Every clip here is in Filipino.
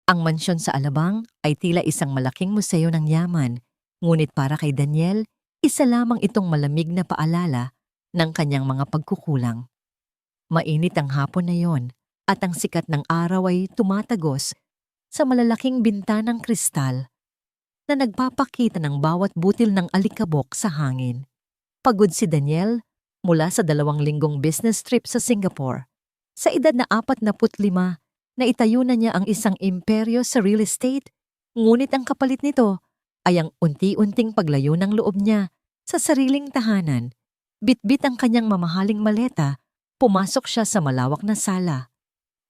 Ang mansyon sa Alabang ay tila isang malaking museo ng yaman, ngunit para kay Daniel, isa lamang itong malamig na paalala ng kanyang mga pagkukulang. Mainit ang hapon na yon at ang sikat ng araw ay tumatagos sa malalaking bintanang kristal na nagpapakita ng bawat butil ng alikabok sa hangin. Pagod si Daniel mula sa 2 linggong business trip sa Singapore. Sa edad na 45, naitayo na niya ang isang imperyo sa real estate, ngunit ang kapalit nito ay ang unti-unting paglayo ng loob niya sa sariling tahanan. Bitbit ang kanyang mamahaling maleta, pumasok siya sa malawak na sala.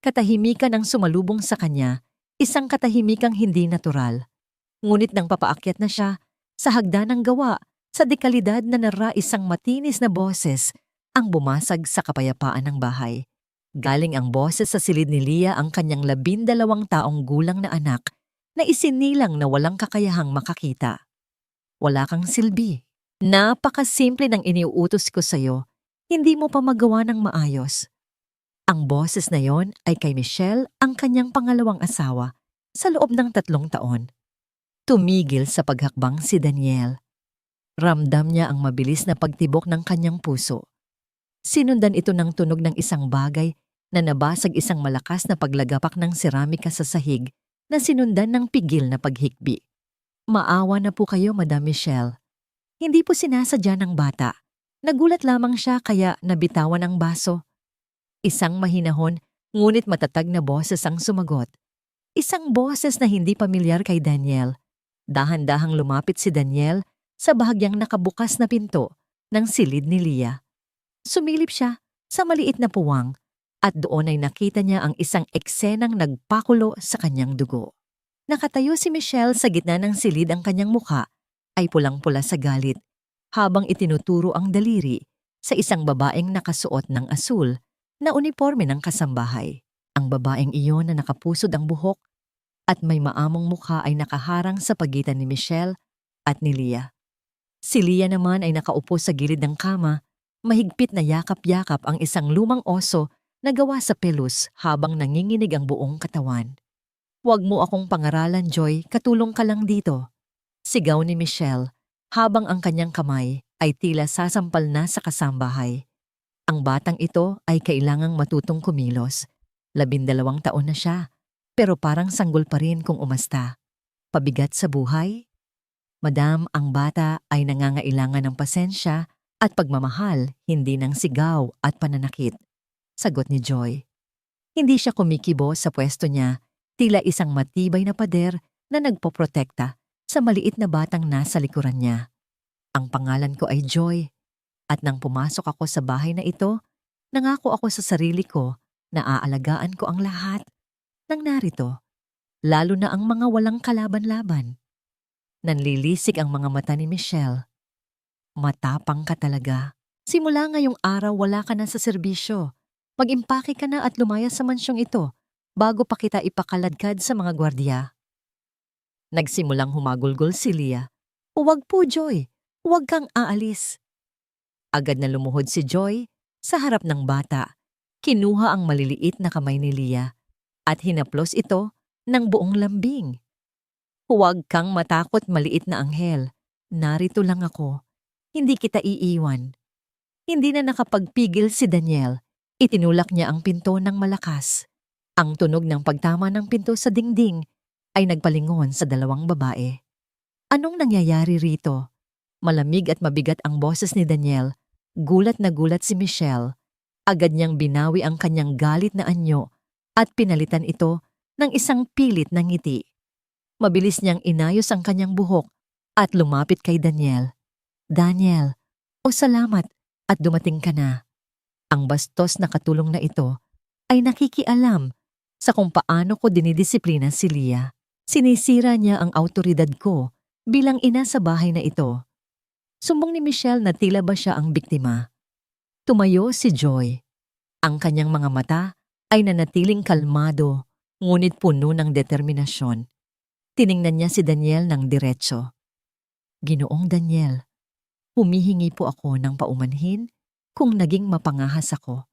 Katahimikan ang sumalubong sa kanya, isang katahimikang hindi natural. Ngunit nang papaakyat na siya sa hagdanang gawa, sa dekalidad na nara isang matinis na boses ang bumasag sa kapayapaan ng bahay. Galing ang boses sa silid ni Leah, ang kanyang 12 taong gulang na anak na isinilang na walang kakayahang makakita. Wala kang silbi. Napakasimple ng iniuutos ko sa'yo, hindi mo pa magawa ng maayos. Ang boses na yon ay kay Michelle, ang kanyang pangalawang asawa, sa loob ng 3 taon. Tumigil sa paghakbang si Daniel. Ramdam niya ang mabilis na pagtibok ng kanyang puso. Sinundan ito ng tunog ng isang bagay na nabasag, isang malakas na paglagapak ng seramika sa sahig na sinundan ng pigil na paghikbi. Maawa na po kayo, Madam Michelle. Hindi po sinasadya ng bata. Nagulat lamang siya kaya nabitawan ang baso. Isang mahinahon ngunit matatag na boses ang sumagot. Isang boses na hindi pamilyar kay Daniel. Dahan-dahang lumapit si Daniel sa bahagyang nakabukas na pinto ng silid ni Leah. Sumilip siya sa maliit na puwang at doon ay nakita niya ang isang eksenang nagpakulo sa kanyang dugo. Nakatayo si Michelle sa gitna ng silid, ang kanyang mukha ay pulang-pula sa galit habang itinuturo ang daliri sa isang babaeng nakasuot ng asul na uniforme ng kasambahay. Ang babaeng iyon na nakapusod ang buhok at may maamong mukha ay nakaharang sa pagitan ni Michelle at ni Leah. Si Leah naman ay nakaupo sa gilid ng kama, mahigpit na yakap-yakap ang isang lumang oso na gawa sa pelus habang nanginginig ang buong katawan. "Huwag mo akong pangaralan, Joy, katulong ka lang dito," sigaw ni Michelle habang ang kanyang kamay ay tila sasampal na sa kasambahay. Ang batang ito ay kailangang matutong kumilos. 12 taon na siya, pero parang sanggol pa rin kung umasta. Pabigat sa buhay? Madam, ang bata ay nangangailangan ng pasensya at pagmamahal, hindi ng sigaw at pananakit, sagot ni Joy. Hindi siya kumikibo sa pwesto niya, tila isang matibay na pader na nagpoprotekta sa maliit na batang nasa likuran niya. Ang pangalan ko ay Joy, at nang pumasok ako sa bahay na ito, nangako ako sa sarili ko na aalagaan ko ang lahat ng narito, lalo na ang mga walang kalaban-laban. Nanlilisik ang mga mata ni Michelle. Matapang ka talaga. Simula ngayong araw wala ka na sa serbisyo. Mag-impake ka na at lumaya sa mansyong ito bago pa kita ipakaladkad sa mga gwardiya. Nagsimulang humagulgol si Leah. "Huwag po, Joy. Huwag kang aalis." Agad na lumuhod si Joy sa harap ng bata. Kinuha ang maliliit na kamay ni Leah at hinaplos ito ng buong lambing. "Huwag kang matakot, maliit na anghel. Narito lang ako. Hindi kita iiwan." Hindi na nakapagpigil si Daniel. Itinulak niya ang pinto ng malakas. Ang tunog ng pagtama ng pinto sa dingding ay nagpalingon sa 2 babae. Anong nangyayari rito? Malamig at mabigat ang boses ni Daniel. Gulat na gulat si Michelle. Agad niyang binawi ang kanyang galit na anyo at pinalitan ito ng isang pilit na ngiti. Mabilis niyang inayos ang kanyang buhok at lumapit kay Daniel. "Daniel, salamat at dumating ka na." Ang bastos na katulong na ito ay nakikialam sa kung paano ko dinidisiplina si Leah. Sinisira niya ang awtoridad ko bilang ina sa bahay na ito. Sumbong ni Michelle na tila ba siya ang biktima. Tumayo si Joy. Ang kanyang mga mata ay nanatiling kalmado, ngunit puno ng determinasyon. Tiningnan niya si Daniel ng diretso. "Ginoong Daniel, humihingi po ako ng paumanhin kung naging mapangahas ako.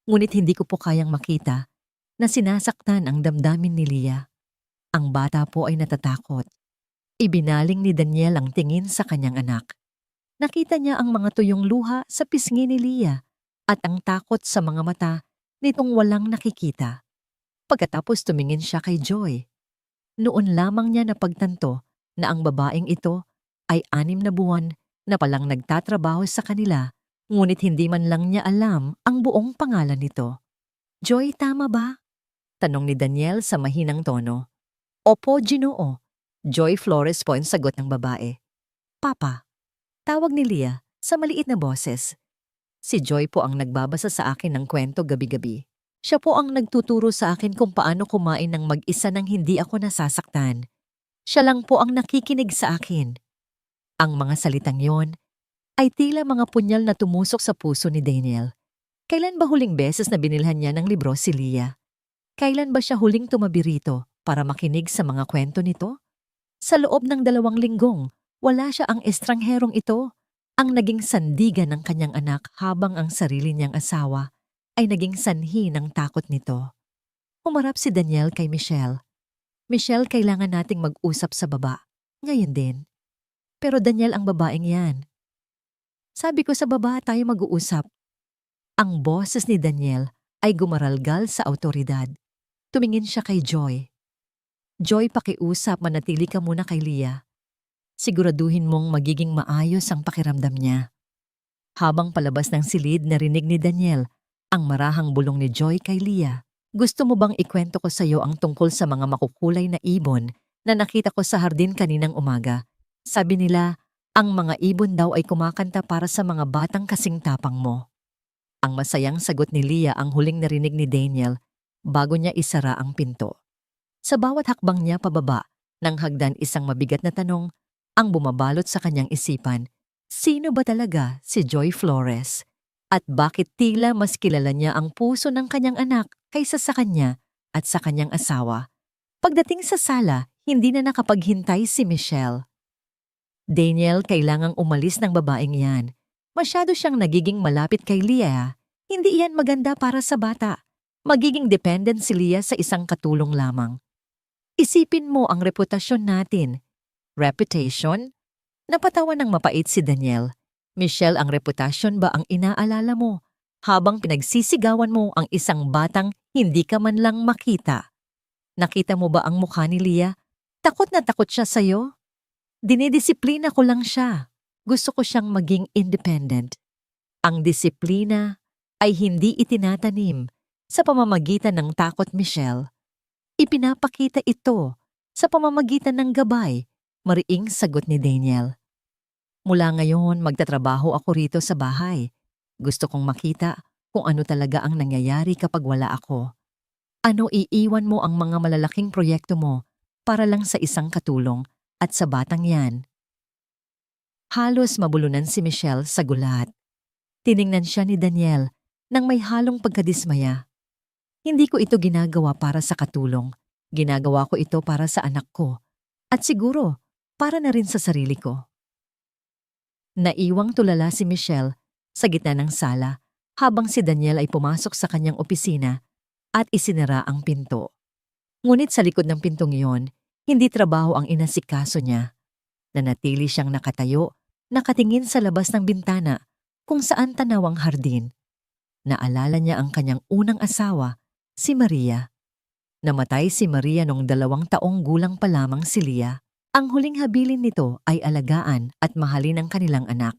Ngunit hindi ko po kayang makita na sinasaktan ang damdamin ni Leah. Ang bata po ay natatakot. Ibinaling ni Daniel ang tingin sa kanyang anak. Nakita niya ang mga tuyong luha sa pisngi ni Leah at ang takot sa mga mata nitong walang nakikita. Pagkatapos tumingin siya kay Joy. Noon lamang niya napagtanto na ang babaeng ito ay 6 na buwan na palang nagtatrabaho sa kanila, ngunit hindi man lang niya alam ang buong pangalan nito. Joy, tama ba? Tanong ni Daniel sa mahinang tono. Opo, Ginoo. Joy Flores po ang sagot ng babae. Papa, tawag ni Leah sa maliit na boses. Si Joy po ang nagbabasa sa akin ng kwento gabi-gabi. Siya po ang nagtuturo sa akin kung paano kumain ng mag-isa nang hindi ako nasasaktan. Siya lang po ang nakikinig sa akin. Ang mga salitang yon ay tila mga punyal na tumusok sa puso ni Daniel. Kailan ba huling beses na binilhan niya ng libro si Leah? Kailan ba siya huling tumabi rito para makinig sa mga kwento nito? Sa loob ng 2 linggong, wala siya ang estrangherong ito, ang naging sandigan ng kanyang anak habang ang sarili niyang asawa ay naging sanhi ng takot nito. Humarap si Daniel kay Michelle. Michelle, kailangan nating mag-usap sa baba. Ngayon din. Pero Daniel, ang babaeng yan. Sabi ko sa baba tayo mag-uusap. Ang boses ni Daniel ay gumaralgal sa awtoridad. Tumingin siya kay Joy. Joy, pakiusap, manatili ka muna kay Leah. Siguraduhin mong magiging maayos ang pakiramdam niya. Habang palabas ng silid, narinig ni Daniel ang marahang bulong ni Joy kay Leah. Gusto mo bang ikwento ko sa iyo ang tungkol sa mga makukulay na ibon na nakita ko sa hardin kaninang umaga? Sabi nila, ang mga ibon daw ay kumakanta para sa mga batang kasing tapang mo. Ang masayang sagot ni Leah ang huling narinig ni Daniel bago niya isara ang pinto. Sa bawat hakbang niya pababa, nang hagdan isang mabigat na tanong ang bumabalot sa kanyang isipan. Sino ba talaga si Joy Flores? At bakit tila mas kilala niya ang puso ng kanyang anak kaysa sa kanya at sa kanyang asawa? Pagdating sa sala, hindi na nakapaghintay si Michelle. Daniel, kailangang umalis ng babaeng yan. Masyado siyang nagiging malapit kay Leah. Hindi iyan maganda para sa bata. Magiging dependent si Leah sa isang katulong lamang. Isipin mo ang reputasyon natin. Reputation? Napatawa ng mapait si Daniel. Michelle, ang reputasyon ba ang inaalala mo habang pinagsisigawan mo ang isang batang hindi ka man lang makita? Nakita mo ba ang mukha ni Leah? Takot na takot siya sa'yo. Dinidisiplina ko lang siya. Gusto ko siyang maging independent. Ang disiplina ay hindi itinatanim sa pamamagitan ng takot, Michelle. Ipinapakita ito sa pamamagitan ng gabay, mariing sagot ni Daniel. Mula ngayon, magtatrabaho ako rito sa bahay. Gusto kong makita kung ano talaga ang nangyayari kapag wala ako. Ano, iiwan mo ang mga malalaking proyekto mo para lang sa isang katulong at sa batang yan? Halos mabulunan si Michelle sa gulat. Tiningnan siya ni Daniel nang may halong pagkadismaya. Hindi ko ito ginagawa para sa katulong. Ginagawa ko ito para sa anak ko. At siguro, para na rin sa sarili ko. Naiwang tulala si Michelle sa gitna ng sala habang si Daniel ay pumasok sa kanyang opisina at isinara ang pinto. Ngunit sa likod ng pintong iyon, hindi trabaho ang inasikaso niya. Nanatili siyang nakatayo, nakatingin sa labas ng bintana kung saan tanaw ang hardin. Naalala niya ang kanyang unang asawa, si Maria. Namatay si Maria noong 2 taong gulang pa lamang si Leah. Ang huling habilin nito ay alagaan at mahalin ang kanilang anak.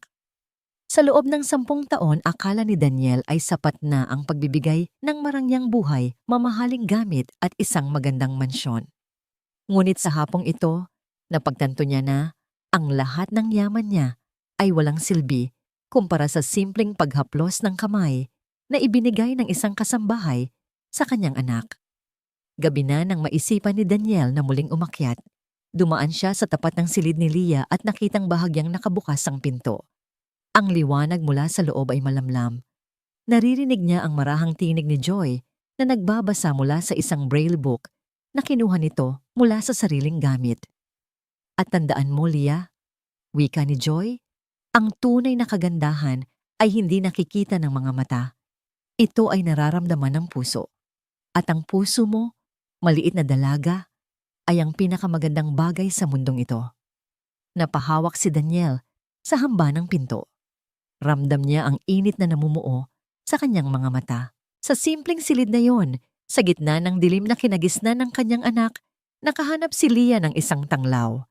Sa loob ng 10 taon, akala ni Daniel ay sapat na ang pagbibigay ng marangyang buhay, mamahaling gamit at isang magandang mansyon. Ngunit sa hapong ito, napagtanto niya na ang lahat ng yaman niya ay walang silbi kumpara sa simpleng paghaplos ng kamay na ibinigay ng isang kasambahay sa kanyang anak. Gabi na nang maisipan ni Daniel na muling umakyat. Dumaan siya sa tapat ng silid ni Leah at nakitang bahagyang nakabukas ang pinto. Ang liwanag mula sa loob ay malamlam. Naririnig niya ang marahang tinig ni Joy na nagbabasa mula sa isang braille book na kinuha nito mula sa sariling gamit. At tandaan mo, Leah, wika ni Joy, ang tunay na kagandahan ay hindi nakikita ng mga mata. Ito ay nararamdaman ng puso. At ang puso mo, maliit na dalaga, ay ang pinakamagandang bagay sa mundong ito. Napahawak si Daniel sa hamba ng pinto. Ramdam niya ang init na namumuo sa kanyang mga mata. Sa simpleng silid na yon, sa gitna ng dilim na kinagisnan ng kanyang anak, nakahanap si Leah ng isang tanglaw.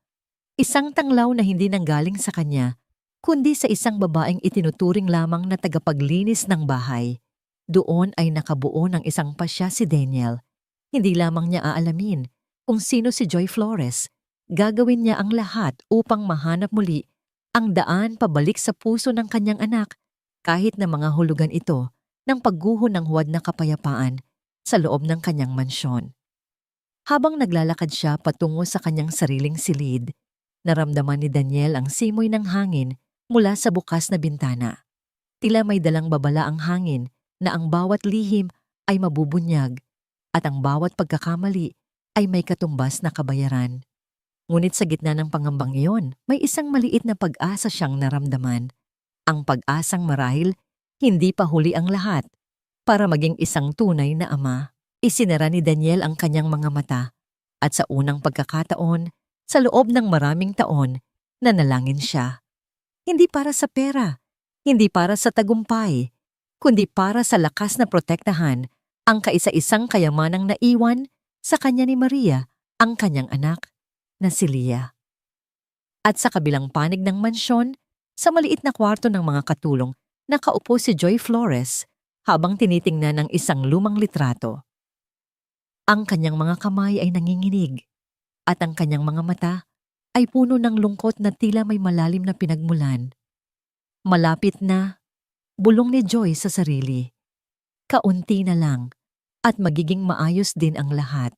Isang tanglaw na hindi nanggaling sa kanya, kundi sa isang babaeng itinuturing lamang na tagapaglinis ng bahay. Doon ay nakabuo ng isang pasya si Daniel. Hindi lamang niya aalamin kung sino si Joy Flores. Gagawin niya ang lahat upang mahanap muli ang daan pabalik sa puso ng kanyang anak kahit na mga hulugan ito ng pagguho ng huwad na kapayapaan sa loob ng kanyang mansyon. Habang naglalakad siya patungo sa kanyang sariling silid, naramdaman ni Daniel ang simoy ng hangin mula sa bukas na bintana. Tila may dalang babala ang hangin na ang bawat lihim ay mabubunyag at ang bawat pagkakamali ay may katumbas na kabayaran. Ngunit sa gitna ng pangambang iyon, may isang maliit na pag-asa siyang naramdaman. Ang pag-asang marahil hindi pa huli ang lahat. Para maging isang tunay na ama, isinara ni Daniel ang kanyang mga mata at sa unang pagkakataon, sa loob ng maraming taon, nanalangin siya. Hindi para sa pera, hindi para sa tagumpay, kundi para sa lakas na protektahan ang kaisa-isang kayamanang naiwan sa kanya ni Maria, ang kanyang anak na si Leah. At sa kabilang panig ng mansyon, sa maliit na kwarto ng mga katulong, nakaupo si Joy Flores habang tinitingnan ng isang lumang litrato. Ang kanyang mga kamay ay nanginginig at ang kanyang mga mata ay puno ng lungkot na tila may malalim na pinagmulan. Malapit na, bulong ni Joy sa sarili. Kaunti na lang at magiging maayos din ang lahat.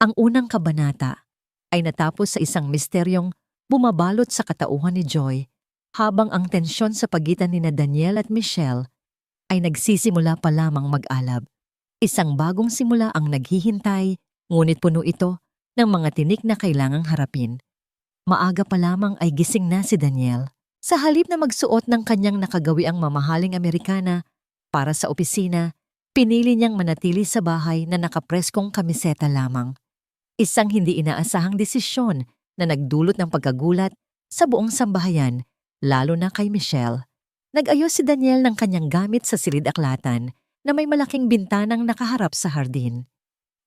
Ang unang kabanata ay natapos sa isang misteryong bumabalot sa katauhan ni Joy habang ang tensyon sa pagitan ni Daniel at Michelle ay nagsisimula pa lamang mag-alab. Isang bagong simula ang naghihintay, ngunit puno ito ng mga tinik na kailangang harapin. Maaga pa lamang ay gising na si Daniel. Sa halip na magsuot ng kanyang nakagawiang mamahaling Amerikana para sa opisina, pinili niyang manatili sa bahay na nakapreskong kamiseta lamang. Isang hindi inaasahang desisyon na nagdulot ng pagkagulat sa buong sambahayan, lalo na kay Michelle. Nag-ayos si Daniel ng kanyang gamit sa silid-aklatan na may malaking bintanang nakaharap sa hardin.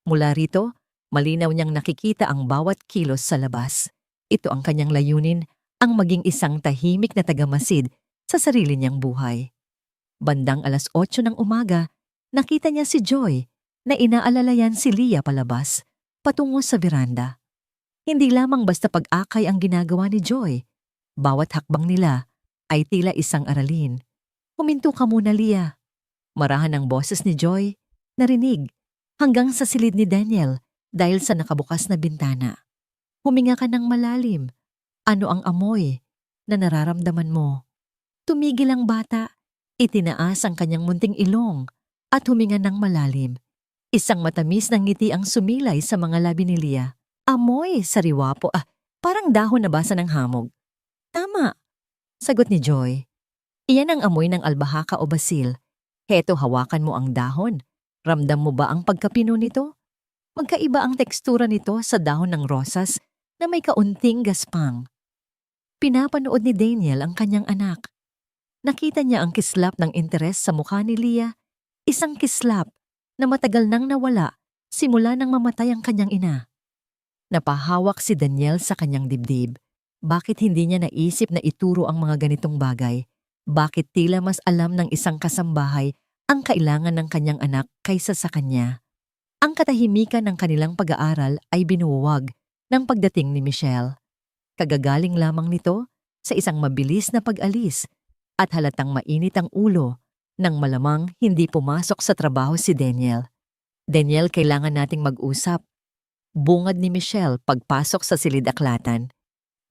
Mula rito, malinaw niyang nakikita ang bawat kilos sa labas. Ito ang kanyang layunin, ang maging isang tahimik na tagamasid sa sarili niyang buhay. Bandang 8:00 ng umaga, nakita niya si Joy na inaalalayan si Leah palabas, patungo sa veranda. Hindi lamang basta pag-akay ang ginagawa ni Joy. Bawat hakbang nila ay tila isang aralin. Huminto ka muna, Leah. Marahan ang boses ni Joy, narinig, hanggang sa silid ni Daniel dahil sa nakabukas na bintana. Huminga ka ng malalim. Ano ang amoy na nararamdaman mo? Tumigil ang bata, itinaas ang kanyang munting ilong at huminga ng malalim. Isang matamis na ngiti ang sumilay sa mga labi ni Leah. Amoy, sariwa po. Parang dahon na basa ng hamog. Tama, sagot ni Joy. Iyan ang amoy ng albahaka o basil. Heto, hawakan mo ang dahon. Ramdam mo ba ang pagkapino nito? Magkaiba ang tekstura nito sa dahon ng rosas na may kaunting gaspang. Pinapanood ni Daniel ang kanyang anak. Nakita niya ang kislap ng interes sa mukha ni Leah, isang kislap na matagal nang nawala simula nang mamatay ang kanyang ina. Napahawak si Daniel sa kanyang dibdib. Bakit hindi niya naisip na ituro ang mga ganitong bagay? Bakit tila mas alam ng isang kasambahay ang kailangan ng kanyang anak kaysa sa kanya? Ang katahimikan ng kanilang pag-aaral ay binuwag ng pagdating ni Michelle. Kagagaling lamang nito sa isang mabilis na pag-alis at halatang mainit ang ulo nang malamang hindi pumasok sa trabaho si Daniel. Daniel, kailangan nating mag-usap. Bungad ni Michelle pagpasok sa silid-aklatan.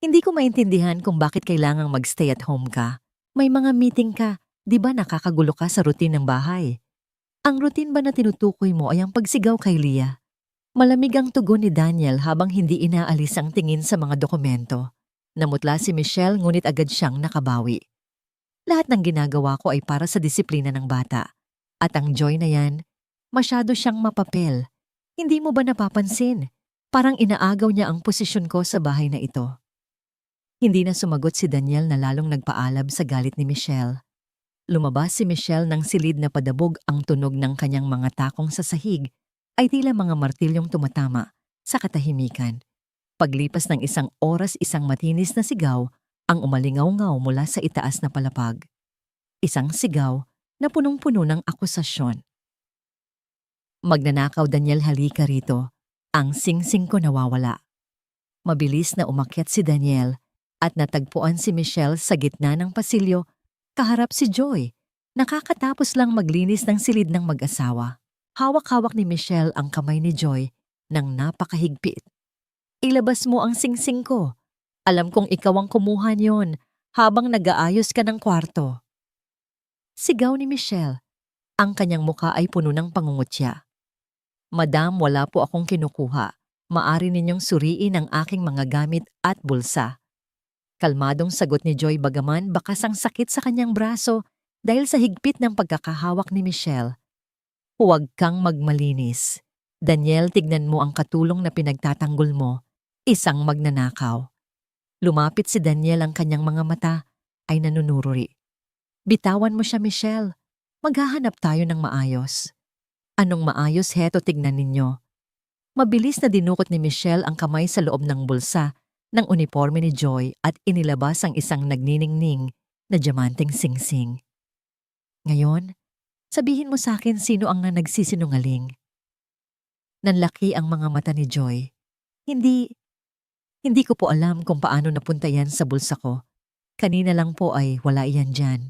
Hindi ko maintindihan kung bakit kailangang mag-stay at home ka. May mga meeting ka, di ba nakakagulo ka sa routine ng bahay? Ang routine ba na tinutukoy mo ay ang pagsigaw kay Leah? Malamig ang tugon ni Daniel habang hindi inaalis ang tingin sa mga dokumento. Namutla si Michelle ngunit agad siyang nakabawi. Lahat ng ginagawa ko ay para sa disiplina ng bata. At ang Joy na yan, masyado siyang mapapel. Hindi mo ba napapansin? Parang inaagaw niya ang posisyon ko sa bahay na ito. Hindi na sumagot si Daniel na lalong nagpaalab sa galit ni Michelle. Lumabas si Michelle ng silid na padabog ang tunog ng kanyang mga takong sa sahig ay tila mga martilyong tumatama sa katahimikan. Paglipas ng isang oras isang matinis na sigaw ang umalingaw-ngaw mula sa itaas na palapag. Isang sigaw na punong-puno ng akusasyon. Magnanakaw Daniel, halika rito. Ang singsing ko nawawala. Mabilis na umakyat si Daniel at natagpuan si Michelle sa gitna ng pasilyo, kaharap si Joy. Nakakatapos lang maglinis ng silid ng mag-asawa. Hawak-hawak ni Michelle ang kamay ni Joy ng napakahigpit. Ilabas mo ang singsing ko. Alam kong ikaw ang kumuha niyon habang nag-aayos ka ng kwarto. Sigaw ni Michelle. Ang kanyang muka ay puno ng pangungutya. Madam, wala po akong kinukuha. Maari ninyong suriin ang aking mga gamit at bulsa. Kalmadong sagot ni Joy bagaman bakas ang sakit sa kanyang braso dahil sa higpit ng pagkakahawak ni Michelle. Huwag kang magmalinis. Daniel, tignan mo ang katulong na pinagtatanggol mo. Isang magnanakaw. Lumapit si Daniel, ang kanyang mga mata ay nanunururi. Bitawan mo siya, Michelle. Maghahanap tayo ng maayos. Anong maayos? Heto, tignan ninyo. Mabilis na dinukot ni Michelle ang kamay sa loob ng bulsa ng uniforme ni Joy at inilabas ang isang nagniningning na diamanteng singsing. Ngayon, sabihin mo sa akin sino ang nagsisinungaling. Nanlaki ang mga mata ni Joy. Hindi ko po alam kung paano napunta yan sa bulsa ko. Kanina lang po ay wala iyan dyan.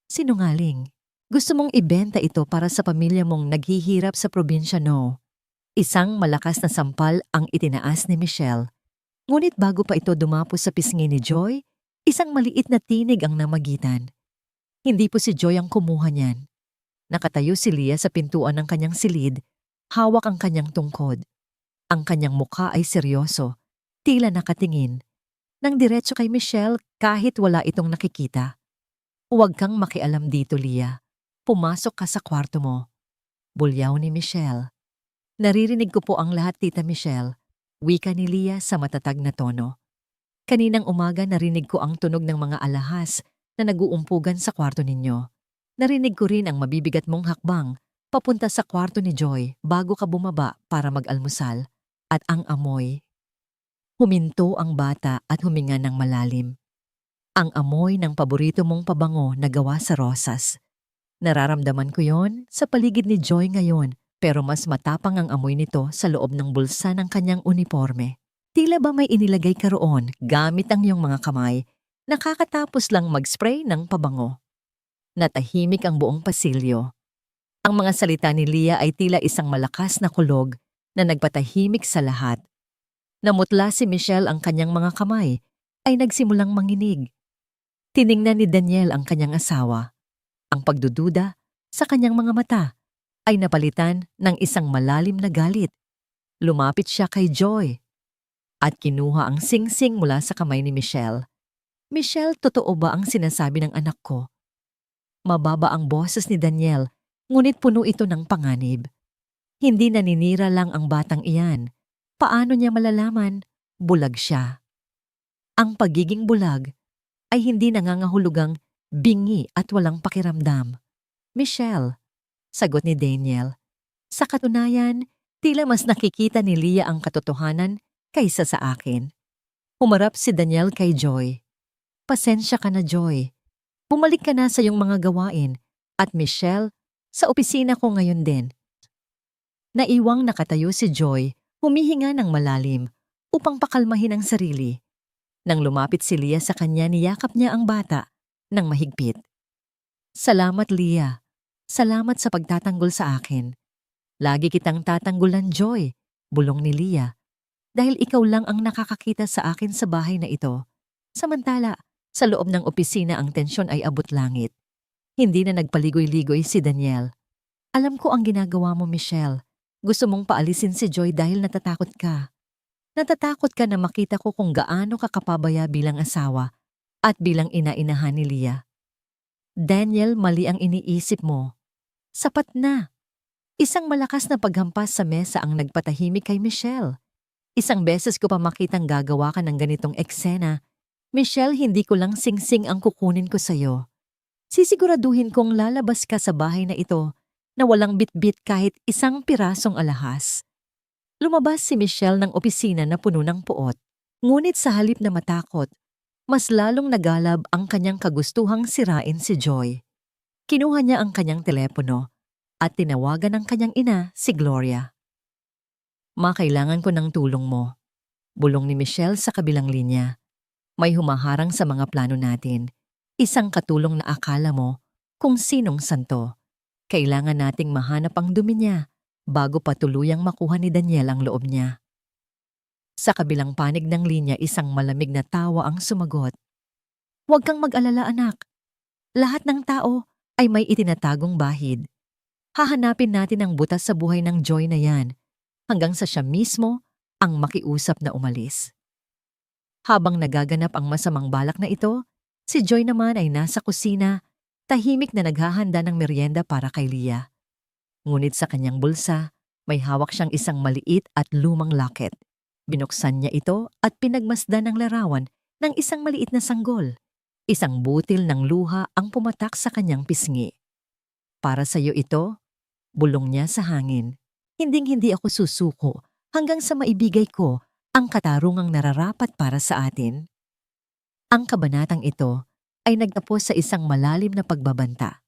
Sinungaling. Gusto mong ibenta ito para sa pamilya mong naghihirap sa probinsya, no? Isang malakas na sampal ang itinaas ni Michelle. Ngunit bago pa ito dumapo sa pisngi ni Joy, isang maliit na tinig ang namagitan. Hindi po si Joy ang kumuha niyan. Nakatayo si Leah sa pintuan ng kanyang silid, hawak ang kanyang tungkod. Ang kanyang mukha ay seryoso, tila nakatingin, nang diretso kay Michelle kahit wala itong nakikita. Huwag kang makialam dito, Leah. Pumasok ka sa kwarto mo. Bulyaw ni Michelle. Naririnig ko po ang lahat, Tita Michelle. Wika ni Leah sa matatag na tono. Kaninang umaga narinig ko ang tunog ng mga alahas na nag-uumpugan sa kwarto ninyo. Narinig ko rin ang mabibigat mong hakbang papunta sa kwarto ni Joy bago ka bumaba para mag-almusal. At ang amoy. Huminto ang bata at huminga ng malalim. Ang amoy ng paborito mong pabango na gawa sa rosas. Nararamdaman ko yon sa paligid ni Joy ngayon, pero mas matapang ang amoy nito sa loob ng bulsa ng kanyang uniforme. Tila ba may inilagay ka roon gamit ang iyong mga kamay, nakakatapos lang mag-spray ng pabango. Natahimik ang buong pasilyo. Ang mga salita ni Leah ay tila isang malakas na kulog na nagpatahimik sa lahat. Namutla si Michelle, ang kanyang mga kamay ay nagsimulang manginig. Tiningnan ni Daniel ang kanyang asawa. Ang pagdududa sa kanyang mga mata ay napalitan ng isang malalim na galit. Lumapit siya kay Joy at kinuha ang singsing mula sa kamay ni Michelle. Michelle, totoo ba ang sinasabi ng anak ko? Mababa ang boses ni Daniel, ngunit puno ito ng panganib. Hindi naninira lang ang batang iyan. Paano niya malalaman? Bulag siya. Ang pagiging bulag ay hindi nangangahulugang bingi at walang pakiramdam. Michelle, sagot ni Daniel. Sa katunayan, tila mas nakikita ni Leah ang katotohanan kaysa sa akin. Humarap si Daniel kay Joy. Pasensya ka na, Joy. Bumalik ka na sa iyong mga gawain. At Michelle, sa opisina ko ngayon din. Naiwang nakatayo si Joy, humihinga ng malalim upang pakalmahin ang sarili. Nang lumapit si Leah sa kanya, niyakap niya ang bata ng mahigpit. Salamat, Leah. Salamat sa pagtatanggol sa akin. Lagi kitang tatanggulan, Joy, bulong ni Leah. Dahil ikaw lang ang nakakakita sa akin sa bahay na ito. Samantala, sa loob ng opisina ang tensyon ay abot langit. Hindi na nagpaligoy-ligoy si Daniel. Alam ko ang ginagawa mo, Michelle. Gusto mong paalisin si Joy dahil natatakot ka. Natatakot ka na makita ko kung gaano ka kapabaya bilang asawa at bilang ina-inahan ni Leah. Daniel, mali ang iniisip mo. Sapat na. Isang malakas na paghampas sa mesa ang nagpatahimik kay Michelle. Isang beses ko pa makitang gagawa ka ng ganitong eksena. Michelle, hindi ko lang singsing ang kukunin ko sa'yo. Sisiguraduhin kong lalabas ka sa bahay na ito na walang bitbit kahit isang pirasong alahas. Lumabas si Michelle ng opisina na puno ng puot. Ngunit sa halip na matakot, mas lalong nagalab ang kanyang kagustuhang sirain si Joy. Kinuha niya ang kanyang telepono at tinawagan ng kanyang ina, si Gloria. Kailangan ko ng tulong mo. Bulong ni Michelle sa kabilang linya. May humaharang sa mga plano natin. Isang katulong na akala mo kung sinong santo. Kailangan nating mahanap ang dumi niya bago pa tuluyang makuha ni Daniel ang loob niya. Sa kabilang panig ng linya, isang malamig na tawa ang sumagot. Huwag kang mag-alala, anak. Lahat ng tao ay may itinatagong bahid. Hahanapin natin ang butas sa buhay ng Joy na yan hanggang sa siya mismo ang makiusap na umalis. Habang nagaganap ang masamang balak na ito, si Joy naman ay nasa kusina, tahimik na naghahanda ng merienda para kay Leah. Ngunit sa kanyang bulsa, may hawak siyang isang maliit at lumang locket. Binuksan niya ito at pinagmasdan ng larawan ng isang maliit na sanggol. Isang butil ng luha ang pumatak sa kanyang pisngi. Para sa iyo ito, bulong niya sa hangin. Hinding-hindi ako susuko hanggang sa maibigay ko ang katarungang nararapat para sa atin. Ang kabanatang ito ay nagtapos sa isang malalim na pagbabanta.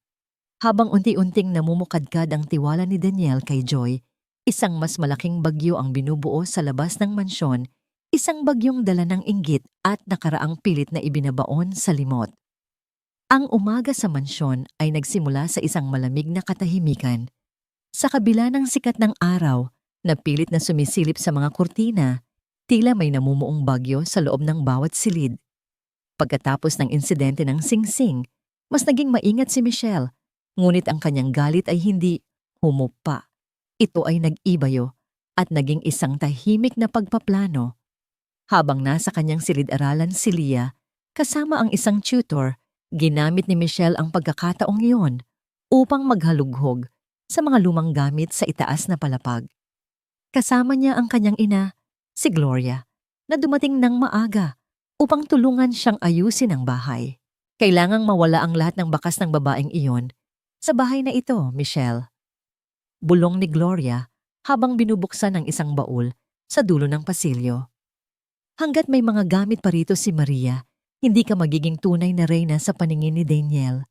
Habang unti-unting namumukadkad ang tiwala ni Daniel kay Joy, isang mas malaking bagyo ang binubuo sa labas ng mansyon, isang bagyong dala ng inggit at nakaraang pilit na ibinabaon sa limot. Ang umaga sa mansyon ay nagsimula sa isang malamig na katahimikan. Sa kabila ng sikat ng araw na pilit na sumisilip sa mga kurtina, tila may namumuong bagyo sa loob ng bawat silid. Pagkatapos ng insidente ng singsing, mas naging maingat si Michelle, ngunit ang kanyang galit ay hindi humupa. Ito ay nag-ibayo at naging isang tahimik na pagpaplano. Habang nasa kanyang silid-aralan si Leah, kasama ang isang tutor, ginamit ni Michelle ang pagkakataong iyon upang maghalughog sa mga lumang gamit sa itaas na palapag. Kasama niya ang kanyang ina, si Gloria, na dumating ng maaga upang tulungan siyang ayusin ang bahay. Kailangang mawala ang lahat ng bakas ng babaeng iyon sa bahay na ito, Michelle. Bulong ni Gloria habang binubuksan ang isang baul sa dulo ng pasilyo. Hanggat may mga gamit pa rito si Maria, hindi ka magiging tunay na reyna sa paningin ni Daniel.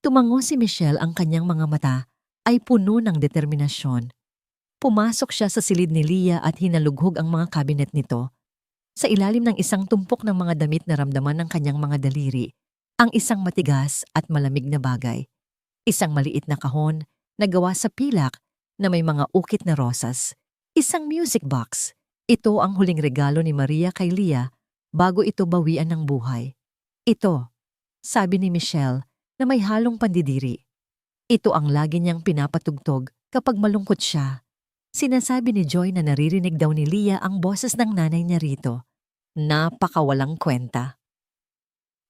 Tumango si Michelle, ang kanyang mga mata ay puno ng determinasyon. Pumasok siya sa silid ni Leah at hinalughog ang mga kabinet nito. Sa ilalim ng isang tumpok ng mga damit na ramdaman ng kanyang mga daliri, ang isang matigas at malamig na bagay. Isang maliit na kahon na gawa sa pilak na may mga ukit na rosas. Isang music box. Ito ang huling regalo ni Maria kay Leah bago ito bawian ng buhay. Ito, sabi ni Michelle na may halong pandidiri. Ito ang lagi niyang pinapatugtog kapag malungkot siya. Sinasabi ni Joy na naririnig daw ni Leah ang boses ng nanay niya rito. Napakawalang kwenta.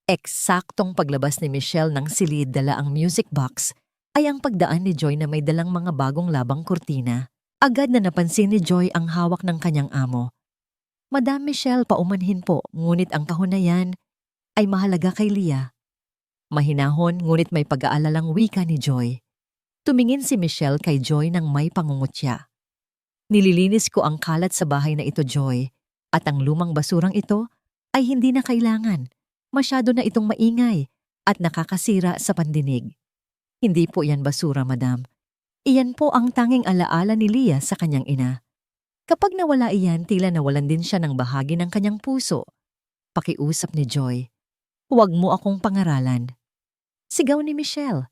Eksaktong paglabas ni Michelle ng silid dala ang music box ay ang pagdaan ni Joy na may dalang mga bagong labang kurtina. Agad na napansin ni Joy ang hawak ng kanyang amo. Madam Michelle, paumanhin po, ngunit ang kahon na yan ay mahalaga kay Leah. Mahinahon ngunit may pag-aalalang wika ni Joy. Tumingin si Michelle kay Joy nang may pangungutya. Nililinis ko ang kalat sa bahay na ito, Joy, at ang lumang basurang ito ay hindi na kailangan. Masyado na itong maingay at nakakasira sa pandinig. Hindi po yan basura, madam. Iyan po ang tanging alaala ni Leah sa kanyang ina. Kapag nawala iyan, tila nawalan din siya ng bahagi ng kanyang puso. Pakiusap ni Joy. Huwag mo akong pangaralan. Sigaw ni Michelle.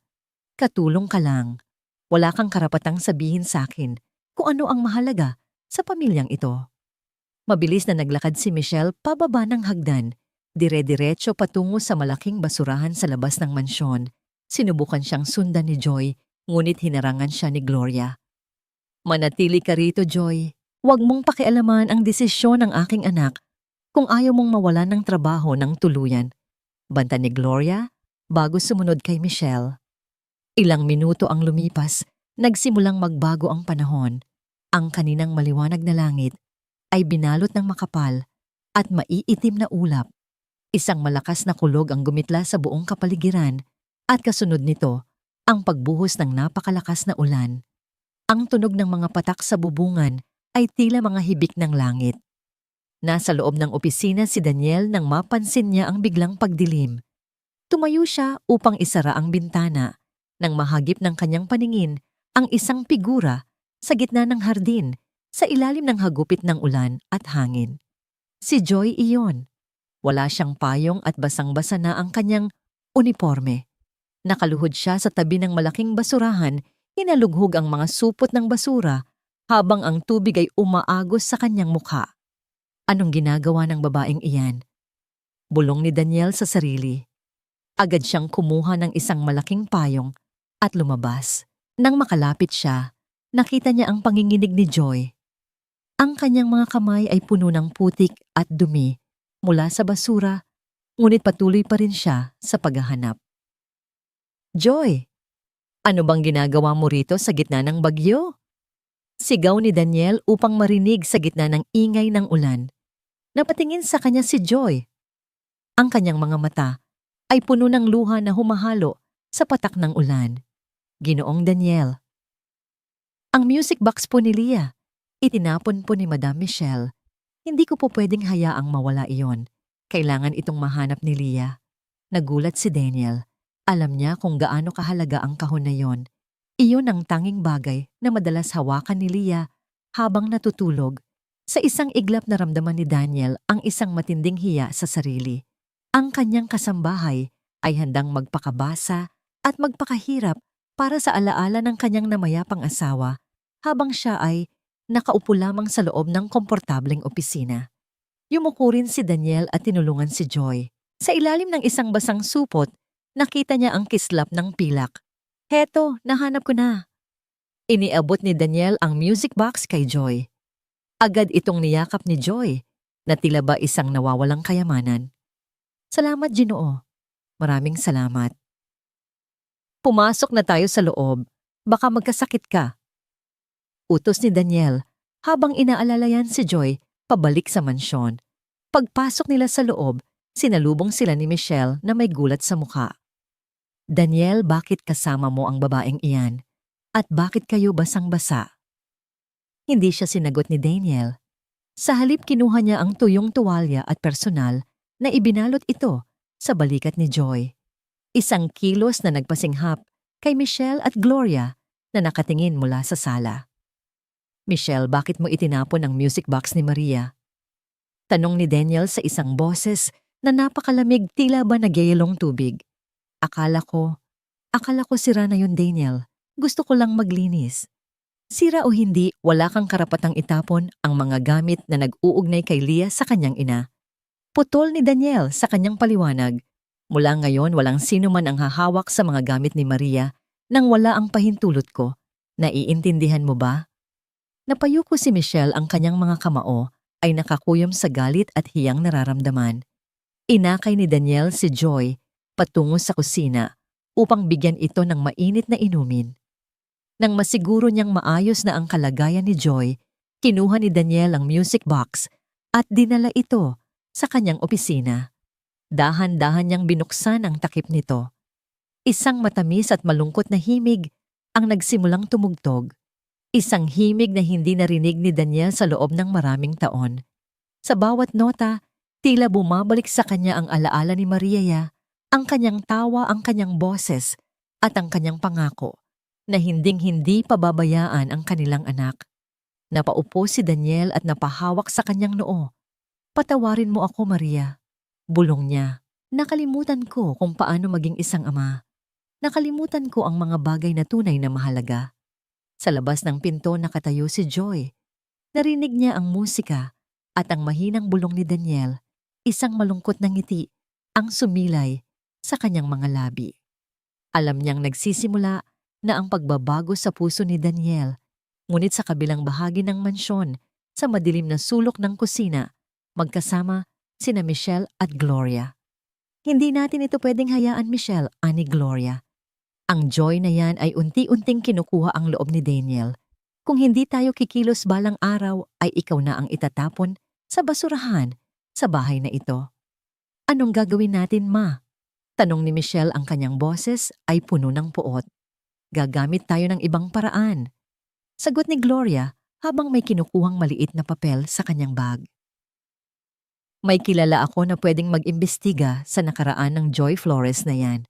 Katulong ka lang. Wala kang karapatang sabihin sa akin kung ano ang mahalaga sa pamilyang ito. Mabilis na naglakad si Michelle pababa ng hagdan, dire-diretso patungo sa malaking basurahan sa labas ng mansyon. Sinubukan siyang sundan ni Joy, ngunit hinarangan siya ni Gloria. Manatili ka rito, Joy. Huwag mong pakialaman ang desisyon ng aking anak kung ayaw mong mawalan ng trabaho ng tuluyan. Banta ni Gloria bago sumunod kay Michelle. Ilang minuto ang lumipas, nagsimulang magbago ang panahon. Ang kaninang maliwanag na langit ay binalot ng makapal at maiitim na ulap. Isang malakas na kulog ang gumitla sa buong kapaligiran at kasunod nito ang pagbuhos ng napakalakas na ulan. Ang tunog ng mga patak sa bubungan ay tila mga hibik ng langit. Nasa loob ng opisina si Daniel nang mapansin niya ang biglang pagdilim. Tumayo siya upang isara ang bintana nang mahagip ng kanyang paningin ang isang figura sa gitna ng hardin sa ilalim ng hagupit ng ulan at hangin. Si Joy iyon. Wala siyang payong at basang-basa na ang kanyang uniforme. Nakaluhod siya sa tabi ng malaking basurahan, hinalughog ang mga supot ng basura habang ang tubig ay umaagos sa kanyang mukha. Anong ginagawa ng babaeng iyan? Bulong ni Daniel sa sarili. Agad siyang kumuha ng isang malaking payong at lumabas. Nang makalapit siya, nakita niya ang panginginig ni Joy. Ang kanyang mga kamay ay puno ng putik at dumi mula sa basura, ngunit patuloy pa rin siya sa paghahanap. Joy, ano bang ginagawa mo rito sa gitna ng bagyo? Sigaw ni Daniel upang marinig sa gitna ng ingay ng ulan. Napatingin sa kanya si Joy. Ang kanyang mga mata ay puno ng luha na humahalo sa patak ng ulan. Ginoong Daniel. Ang music box po ni Leah, itinapon po ni Madam Michelle. Hindi ko po pwedeng hayaang mawala iyon. Kailangan itong mahanap ni Leah. Nagulat si Daniel. Alam niya kung gaano kahalaga ang kahon na iyon. Iyon ang tanging bagay na madalas hawakan ni Leah habang natutulog. Sa isang iglap na ramdaman ni Daniel ang isang matinding hiya sa sarili. Ang kanyang kasambahay ay handang magpakabasa at magpakahirap para sa alaala ng kanyang namayapang asawa habang siya ay nakaupo lamang sa loob ng komportableng opisina. Yumuko rin si Daniel at tinulungan si Joy. Sa ilalim ng isang basang supot, nakita niya ang kislap ng pilak. Heto, nahanap ko na. Iniabot ni Daniel ang music box kay Joy. Agad itong niyakap ni Joy na tila ba isang nawawalang kayamanan. Salamat, Ginoo. Maraming salamat. Pumasok na tayo sa loob. Baka magkasakit ka. Utos ni Daniel habang inaalalayan si Joy pabalik sa mansyon. Pagpasok nila sa loob, sinalubong sila ni Michelle na may gulat sa mukha. Daniel, bakit kasama mo ang babaeng iyan? At bakit kayo basang-basa? Hindi siya sinagot ni Daniel. Sa halip kinuha niya ang tuyong tuwalya at personal na ibinalot ito sa balikat ni Joy. Isang kilos na nagpasinghap kay Michelle at Gloria na nakatingin mula sa sala. Michelle, bakit mo itinapon ang music box ni Maria? Tanong ni Daniel sa isang boses na napakalamig, tila ba nagyayalong tubig. Akala ko sira na yun, Daniel. Gusto ko lang maglinis. Sira o hindi, wala kang karapatang itapon ang mga gamit na nag-uugnay kay Leah sa kanyang ina. Putol ni Daniel sa kanyang paliwanag. Mula ngayon, walang sino man ang hahawak sa mga gamit ni Maria nang wala ang pahintulot ko. Naiintindihan mo ba? Napayuko si Michelle, ang kanyang mga kamao ay nakakuyom sa galit at hiyang nararamdaman. Inakay ni Daniel si Joy patungo sa kusina upang bigyan ito ng mainit na inumin. Nang masiguro niyang maayos na ang kalagayan ni Joy, kinuha ni Daniel ang music box at dinala ito sa kanyang opisina. Dahan-dahan niyang binuksan ang takip nito. Isang matamis at malungkot na himig ang nagsimulang tumugtog. Isang himig na hindi narinig ni Daniel sa loob ng maraming taon. Sa bawat nota, tila bumabalik sa kanya ang alaala ni Maria, ang kanyang tawa, ang kanyang boses, at ang kanyang pangako na hinding-hindi pababayaan ang kanilang anak. Napaupo si Daniel at napahawak sa kanyang noo. Patawarin mo ako, Maria. Bulong niya. Nakalimutan ko kung paano maging isang ama. Nakalimutan ko ang mga bagay na tunay na mahalaga. Sa labas ng pinto nakatayo si Joy. Narinig niya ang musika at ang mahinang bulong ni Daniel, isang malungkot na ngiti ang sumilay sa kanyang mga labi. Alam niyang nagsisimula na ang pagbabago sa puso ni Daniel, ngunit sa kabilang bahagi ng mansyon, sa madilim na sulok ng kusina, magkasama sina Michelle at Gloria. Hindi natin ito pwedeng hayaan, Michelle, ani Gloria. Ang Joy na yan ay unti-unting kinukuha ang loob ni Daniel. Kung hindi tayo kikilos balang araw ay ikaw na ang itatapon sa basurahan sa bahay na ito. Anong gagawin natin, Ma? Tanong ni Michelle, ang kanyang boses ay puno ng puot. Gagamit tayo ng ibang paraan. Sagot ni Gloria habang may kinukuhang maliit na papel sa kanyang bag. May kilala ako na pwedeng mag-imbestiga sa nakaraan ng Joy Flores na yan.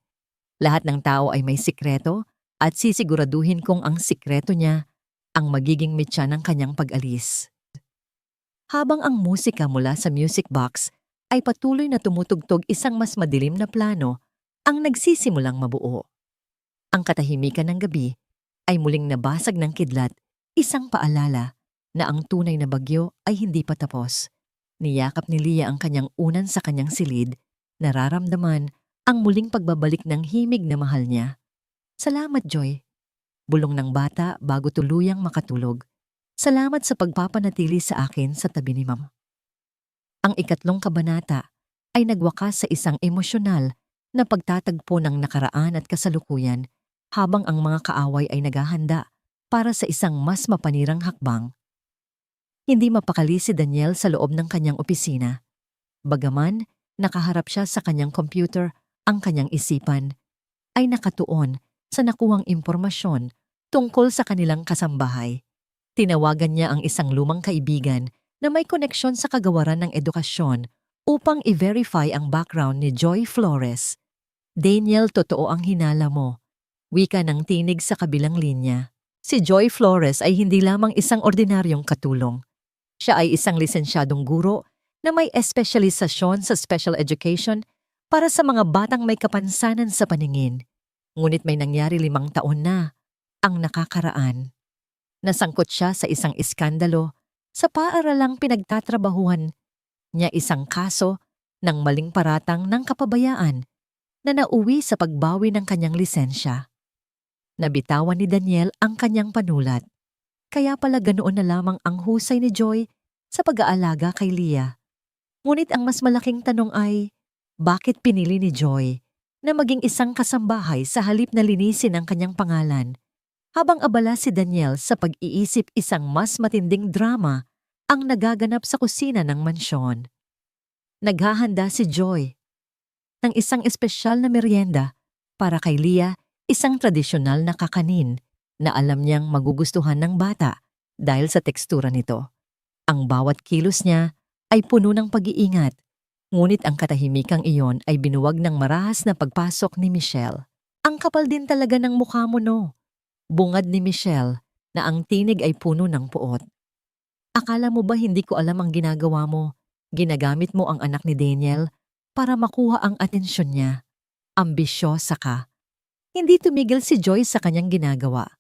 Lahat ng tao ay may sikreto at sisiguraduhin kong ang sikreto niya ang magiging mitya ng kanyang pag-alis. Habang ang musika mula sa music box ay patuloy na tumutugtog, isang mas madilim na plano ang nagsisimulang mabuo. Ang katahimikan ng gabi ay muling nabasag ng kidlat, isang paalala na ang tunay na bagyo ay hindi pa tapos. Niyakap ni Leah ang kanyang unan sa kanyang silid, nararamdaman ang muling pagbabalik ng himig na mahal niya. Salamat, Joy. Bulong ng bata bago tuluyang makatulog. Salamat sa pagpapanatili sa akin sa tabi ni Ma'am. Ang ikatlong kabanata ay nagwakas sa isang emosyonal na pagtatagpo ng nakaraan at kasalukuyan habang ang mga kaaway ay naghahanda para sa isang mas mapanirang hakbang. Hindi mapakali si Daniel sa loob ng kanyang opisina. Bagaman nakaharap siya sa kanyang computer, ang kanyang isipan ay nakatuon sa nakuhang impormasyon tungkol sa kanilang kasambahay. Tinawagan niya ang isang lumang kaibigan na may koneksyon sa kagawaran ng edukasyon upang i-verify ang background ni Joy Flores. Daniel, totoo ang hinala mo. Wika ng tinig sa kabilang linya. Si Joy Flores ay hindi lamang isang ordinaryong katulong. Siya ay isang lisensyadong guro na may espesyalisasyon sa special education para sa mga batang may kapansanan sa paningin. Ngunit may nangyari 5 taon na ang nakakaraan. Nasangkot siya sa isang iskandalo sa paaralang pinagtatrabahuhan niya, isang kaso ng maling paratang ng kapabayaan na nauwi sa pagbawi ng kanyang lisensya. Nabitawan ni Daniel ang kanyang panulat. Kaya pala ganoon na lamang ang husay ni Joy sa pag-aalaga kay Leah. Ngunit ang mas malaking tanong ay, bakit pinili ni Joy na maging isang kasambahay sa halip na linisin ang kanyang pangalan? Habang abala si Daniel sa pag-iisip, isang mas matinding drama ang nagaganap sa kusina ng mansyon. Naghahanda si Joy ng isang espesyal na merienda para kay Leah, isang tradisyonal na kakanin na alam niyang magugustuhan ng bata dahil sa tekstura nito. Ang bawat kilos niya ay puno ng pag-iingat, ngunit ang katahimikang iyon ay binuwag ng marahas na pagpasok ni Michelle. Ang kapal din talaga ng mukha mo, no? Bungad ni Michelle na ang tinig ay puno ng puot. Akala mo ba hindi ko alam ang ginagawa mo? Ginagamit mo ang anak ni Daniel para makuha ang atensyon niya. Ambisyosa ka. Hindi tumigil si Joy sa kanyang ginagawa.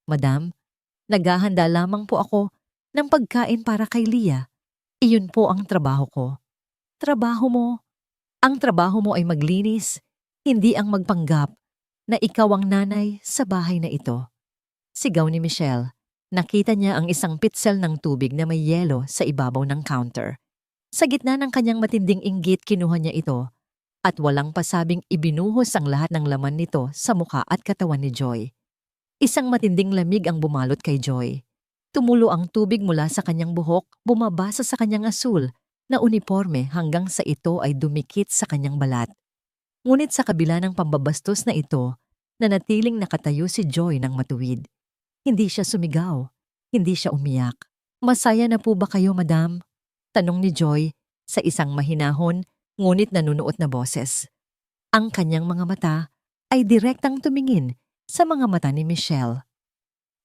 Madam, naghahanda lamang po ako ng pagkain para kay Leah. Iyon po ang trabaho ko. Trabaho mo? Ang trabaho mo ay maglinis, hindi ang magpanggap na ikaw ang nanay sa bahay na ito. Sigaw ni Michelle. Nakita niya ang isang pitsel ng tubig na may yelo sa ibabaw ng counter. Sa gitna ng kanyang matinding inggit, kinuha niya ito at walang pasabing ibinuhos ang lahat ng laman nito sa mukha at katawan ni Joy. Isang matinding lamig ang bumalot kay Joy. Tumulo ang tubig mula sa kanyang buhok, bumabasa sa kanyang asul na uniforme hanggang sa ito ay dumikit sa kanyang balat. Ngunit sa kabila ng pambabastos na ito, nanatiling nakatayo si Joy ng matuwid. Hindi siya sumigaw, hindi siya umiyak. Masaya na po ba kayo, madam? Tanong ni Joy sa isang mahinahon ngunit nanunuot na boses. Ang kanyang mga mata ay direktang tumingin sa mga mata ni Michelle.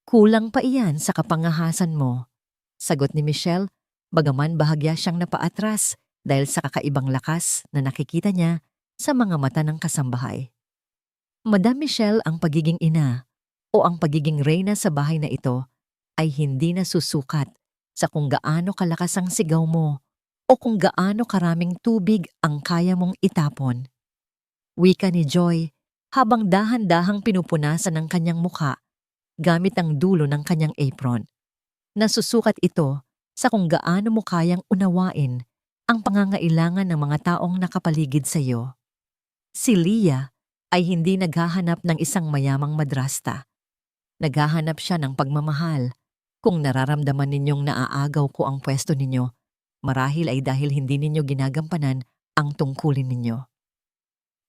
Kulang pa iyan sa kapangahasan mo, sagot ni Michelle, bagaman bahagya siyang napaatras dahil sa kakaibang lakas na nakikita niya sa mga mata ng kasambahay. Madam Michelle, ang pagiging ina o ang pagiging reyna sa bahay na ito ay hindi nasusukat sa kung gaano kalakas ang sigaw mo o kung gaano karaming tubig ang kaya mong itapon. Wika ni Joy habang dahan-dahang pinupunasan ang kanyang mukha gamit ang dulo ng kanyang apron. Nasusukat ito sa kung gaano mo kayang unawain ang pangangailangan ng mga taong nakapaligid sa iyo. Si Leah ay hindi naghahanap ng isang mayamang madrasta. Naghahanap siya ng pagmamahal, Kung nararamdaman ninyong naaagaw ko ang pwesto ninyo, marahil ay dahil hindi ninyo ginagampanan ang tungkulin ninyo.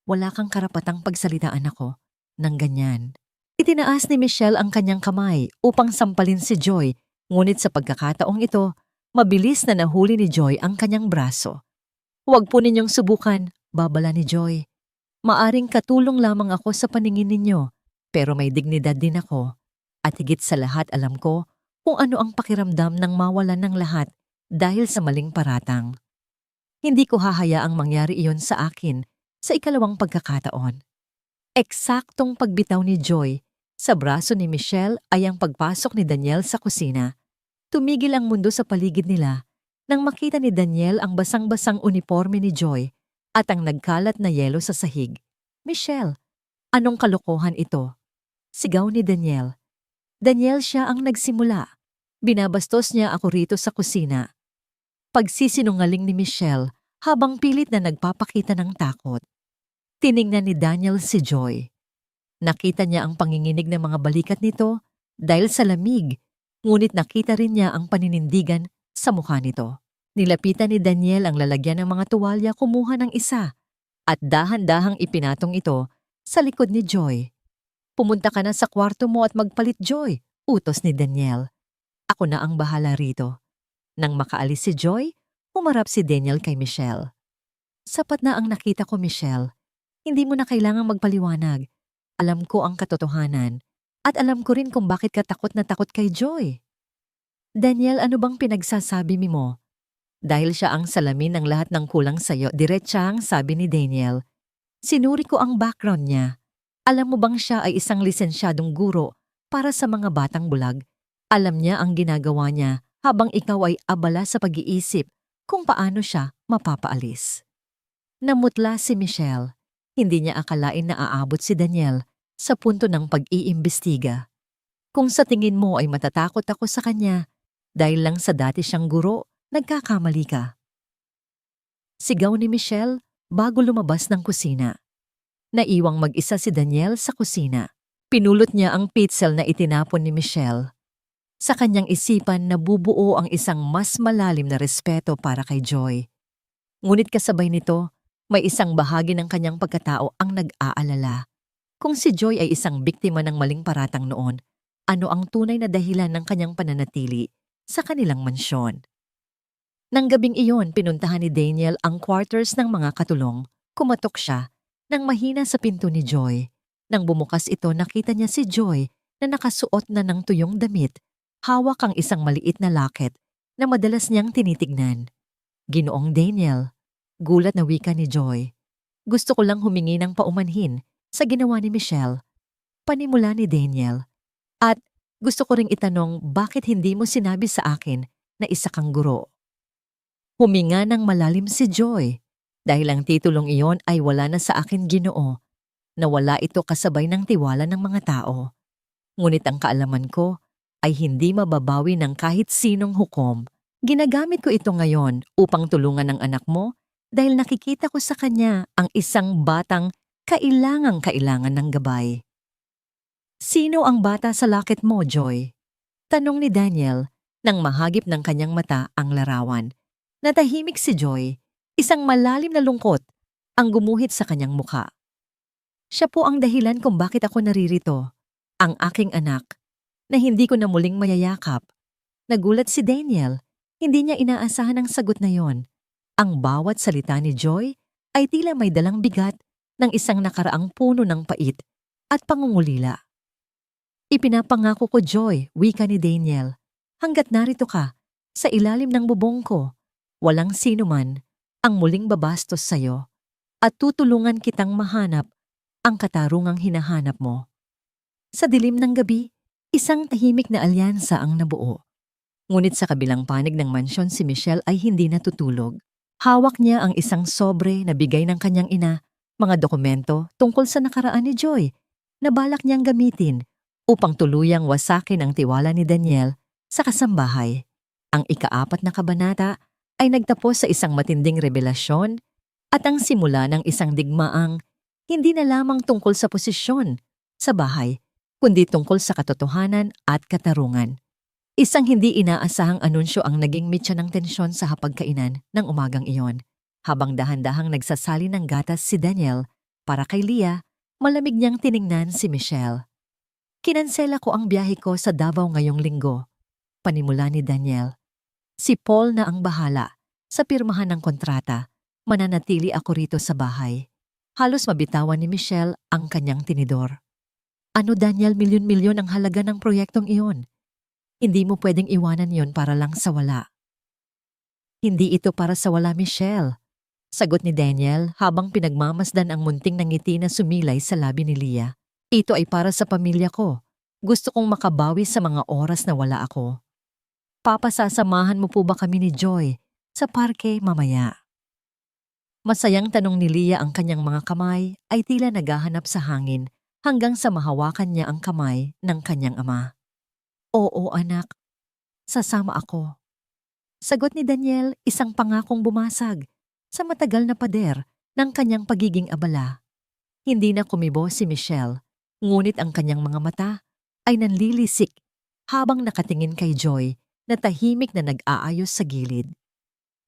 Wala kang karapatang pagsalitaan ako ng ganyan. Itinaas ni Michelle ang kanyang kamay upang sampalin si Joy, ngunit sa pagkakataong ito, mabilis na nahuli ni Joy ang kanyang braso. Huwag po ninyong subukan, babala ni Joy. Maaring katulong lamang ako sa paningin ninyo, pero may dignidad din ako. At higit sa lahat alam ko kung ano ang pakiramdam ng mawalan ng lahat dahil sa maling paratang. Hindi ko hahayaang mangyari iyon sa akin sa ikalawang pagkakataon. Eksaktong pagbitaw ni Joy sa braso ni Michelle ay ang pagpasok ni Daniel sa kusina. Tumigil ang mundo sa paligid nila nang makita ni Daniel ang basang-basang uniforme ni Joy at ang nagkalat na yelo sa sahig. Michelle, anong kalokohan ito? Sigaw ni Daniel. Daniel siya ang nagsimula. Binabastos niya ako rito sa kusina. Pagsisinungaling ni Michelle habang pilit na nagpapakita ng takot. Tiningnan ni Daniel si Joy. Nakita niya ang panginginig ng mga balikat nito dahil sa lamig, ngunit nakita rin niya ang paninindigan sa mukha nito. Nilapitan ni Daniel ang lalagyan ng mga tuwalya, kumuha ng isa at dahan-dahang ipinatong ito sa likod ni Joy. Pumunta ka na sa kwarto mo at magpalit, Joy, utos ni Daniel. Ako na ang bahala rito. Nang makaalis si Joy, humarap si Daniel kay Michelle. Sapat na ang nakita ko, Michelle. Hindi mo na kailangang magpaliwanag. Alam ko ang katotohanan at alam ko rin kung bakit ka takot na takot kay Joy. Daniel, ano bang pinagsasabi mo? Dahil siya ang salamin ng lahat ng kulang sa'yo, diretsang sabi ni Daniel. Sinuri ko ang background niya. Alam mo bang siya ay isang lisensyadong guro para sa mga batang bulag? Alam niya ang ginagawa niya habang ikaw ay abala sa pag-iisip kung paano siya mapapaalis. Namutla si Michelle. Hindi niya akalain na aabot si Daniel sa punto ng pag-iimbestiga. Kung sa tingin mo ay matatakot ako sa kanya dahil lang sa dati siyang guro, nagkakamali ka. Sigaw ni Michelle bago lumabas ng kusina. Naiwang mag-isa si Daniel sa kusina. Pinulot niya ang pitzel na itinapon ni Michelle. Sa kanyang isipan nabubuo ang isang mas malalim na respeto para kay Joy. Ngunit kasabay nito, may isang bahagi ng kanyang pagkatao ang nag-aalala. Kung si Joy ay isang biktima ng maling paratang noon, ano ang tunay na dahilan ng kanyang pananatili sa kanilang mansyon? Nang gabing iyon, pinuntahan ni Daniel ang quarters ng mga katulong. Kumatok siya nang mahina sa pinto ni Joy. Nang bumukas ito, nakita niya si Joy na nakasuot na ng tuyong damit. Hawak ang isang maliit na locket na madalas niyang tinitignan. Ginoong Daniel, gulat na wika ni Joy. Gusto ko lang humingi ng paumanhin sa ginawa ni Michelle. Panimula ni Daniel. At gusto ko ring itanong bakit hindi mo sinabi sa akin na isa kang guro. Huminga ng malalim si Joy dahil ang titulong iyon ay wala na sa akin, Ginoo. Nawala ito kasabay ng tiwala ng mga tao. Ngunit ang kaalaman ko ay hindi mababawi ng kahit sinong hukom. Ginagamit ko ito ngayon upang tulungan ang anak mo dahil nakikita ko sa kanya ang isang batang kailangang-kailangan ng gabay. Sino ang bata sa locket mo, Joy? Tanong ni Daniel nang mahagip ng kanyang mata ang larawan. Natahimik si Joy, isang malalim na lungkot ang gumuhit sa kanyang mukha. Siya po ang dahilan kung bakit ako naririto, ang aking anak, na hindi ko na muling mayayakap. Nagulat si Daniel, hindi niya inaasahan ang sagot na yon. Ang bawat salita ni Joy ay tila may dalang bigat ng isang nakaraang puno ng pait at pangungulila. Ipinapangako ko, Joy, wika ni Daniel, hanggat narito ka, sa ilalim ng bubong ko, walang sino man ang muling babastos sa'yo at tutulungan kitang mahanap ang katarungang hinahanap mo. Sa dilim ng gabi, isang tahimik na alyansa ang nabuo. Ngunit sa kabilang panig ng mansyon si Michelle ay hindi natutulog. Hawak niya ang isang sobre na bigay ng kanyang ina, mga dokumento tungkol sa nakaraan ni Joy na balak niyang gamitin upang tuluyang wasakin ang tiwala ni Daniel sa kasambahay. Ang ika-4 na kabanata ay nagtapos sa isang matinding revelasyon at ang simula ng isang digmaang hindi na lamang tungkol sa posisyon sa bahay, kundi tungkol sa katotohanan at katarungan. Isang hindi inaasahang anunsyo ang naging mitya ng tensyon sa hapagkainan ng umagang iyon. Habang dahan-dahang nagsasali ng gatas si Daniel para kay Leah, malamig niyang tiningnan si Michelle. Kinansela ko ang biyahe ko sa Davao ngayong linggo, panimula ni Daniel. Si Paul na ang bahala. Sa pirmahan ng kontrata, mananatili ako rito sa bahay. Halos mabitawan ni Michelle ang kanyang tinidor. Ano Daniel, milyon-milyon ang halaga ng proyektong iyon. Hindi mo pwedeng iwanan yon para lang sa wala. Hindi ito para sa wala, Michelle. Sagot ni Daniel habang pinagmamasdan ang munting ngiti na sumilay sa labi ni Leah. Ito ay para sa pamilya ko. Gusto kong makabawi sa mga oras na wala ako. Papasasamahan mo po ba kami ni Joy sa parke mamaya? Masayang tanong ni Leah, ang kanyang mga kamay ay tila naghahanap sa hangin hanggang sa mahawakan niya ang kamay ng kanyang ama. Oo anak, sasama ako. Sagot ni Daniel, isang pangakong bumasag sa matagal na pader ng kanyang pagiging abala. Hindi na kumibo si Michelle, ngunit ang kanyang mga mata ay nanlilisik habang nakatingin kay Joy na tahimik na nag-aayos sa gilid.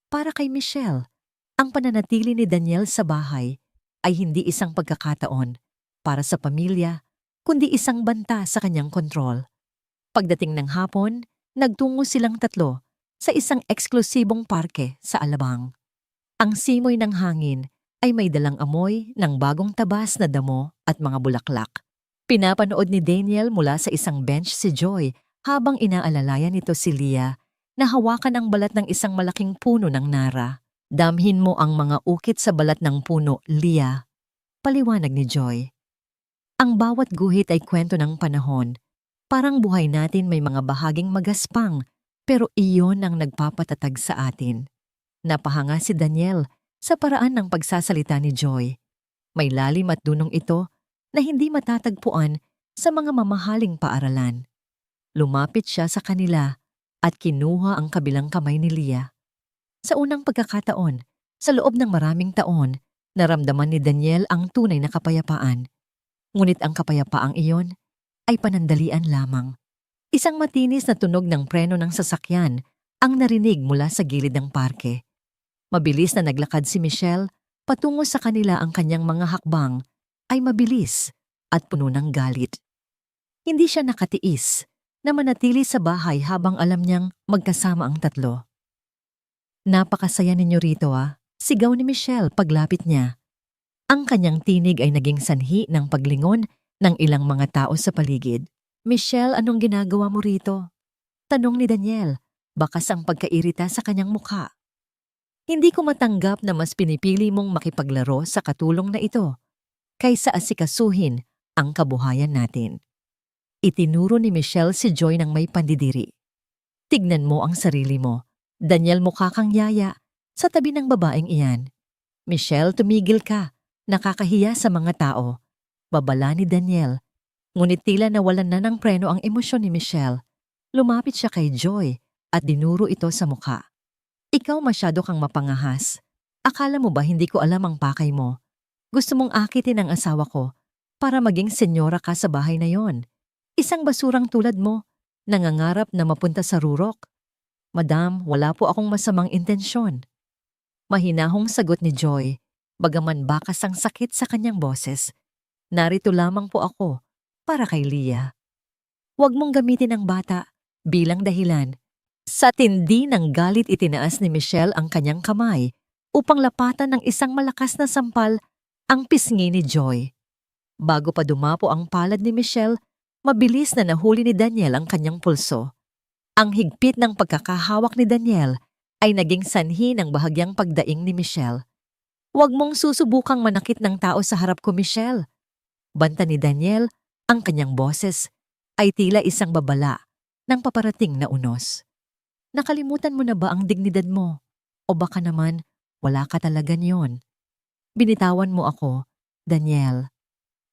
Para kay Michelle, ang pananatili ni Daniel sa bahay ay hindi isang pagkakataon para sa pamilya, kundi isang banta sa kanyang kontrol. Pagdating ng hapon, nagtungo silang tatlo sa isang eksklusibong parke sa Alabang. Ang simoy ng hangin ay may dalang amoy ng bagong tabas na damo at mga bulaklak. Pinapanood ni Daniel mula sa isang bench si Joy habang inaalalayan nito si Leah na hawakan ang balat ng isang malaking puno ng nara. Damhin mo ang mga ukit sa balat ng puno, Leah. Paliwanag ni Joy. Ang bawat guhit ay kwento ng panahon. Parang buhay natin may mga bahaging magaspang, pero iyon ang nagpapatatag sa atin. Napahanga si Daniel sa paraan ng pagsasalita ni Joy. May lalim at dunong ito na hindi matatagpuan sa mga mamahaling paaralan. Lumapit siya sa kanila at kinuha ang kabilang kamay ni Leah. Sa unang pagkakataon, sa loob ng maraming taon, naramdaman ni Daniel ang tunay na kapayapaan. Ngunit ang kapayapaang iyon ay panandalian lamang. Isang matinis na tunog ng preno ng sasakyan ang narinig mula sa gilid ng parke. Mabilis na naglakad si Michelle patungo sa kanila, ang kanyang mga hakbang ay mabilis at puno ng galit. Hindi siya nakatiis na manatili sa bahay habang alam niyang magkasama ang tatlo. Napakasaya ninyo rito sigaw ni Michelle paglapit niya. Ang kanyang tinig ay naging sanhi ng paglingon ng ilang mga tao sa paligid. Michelle, anong ginagawa mo rito? Tanong ni Daniel, bakas ang pagkairita sa kanyang mukha. Hindi ko matanggap na mas pinipili mong makipaglaro sa katulong na ito kaysa asikasuhin ang kabuhayan natin. Itinuro ni Michelle si Joy ng may pandidiri. Tignan mo ang sarili mo. Daniel, mukha kang yaya sa tabi ng babaeng iyan. Michelle, tumigil ka. Nakakahiya sa mga tao. Babala ni Daniel. Ngunit tila nawalan na ng preno ang emosyon ni Michelle. Lumapit siya kay Joy at dinuro ito sa mukha. Ikaw masyado kang mapangahas. Akala mo ba hindi ko alam ang pakay mo? Gusto mong akitin ang asawa ko para maging senyora ka sa bahay na yon. Isang basurang tulad mo, nangangarap na mapunta sa rurok. Madam, wala po akong masamang intensyon. Mahinahong sagot ni Joy, bagaman bakas ang sakit sa kanyang boses. Narito lamang po ako para kay Leah. Huwag mong gamitin ang bata bilang dahilan. Sa tindi ng galit, itinaas ni Michelle ang kanyang kamay upang lapatan ng isang malakas na sampal ang pisngi ni Joy. Bago pa dumapo ang palad ni Michelle, mabilis na nahuli ni Daniel ang kanyang pulso. Ang higpit ng pagkakahawak ni Daniel ay naging sanhi ng bahagyang pagdaing ni Michelle. Huwag mong susubukang manakit ng tao sa harap ko, Michelle. Banta ni Daniel, ang kanyang boses ay tila isang babala ng paparating na unos. Nakalimutan mo na ba ang dignidad mo? O baka naman, wala ka talaga niyon. Binitawan mo ako, Daniel.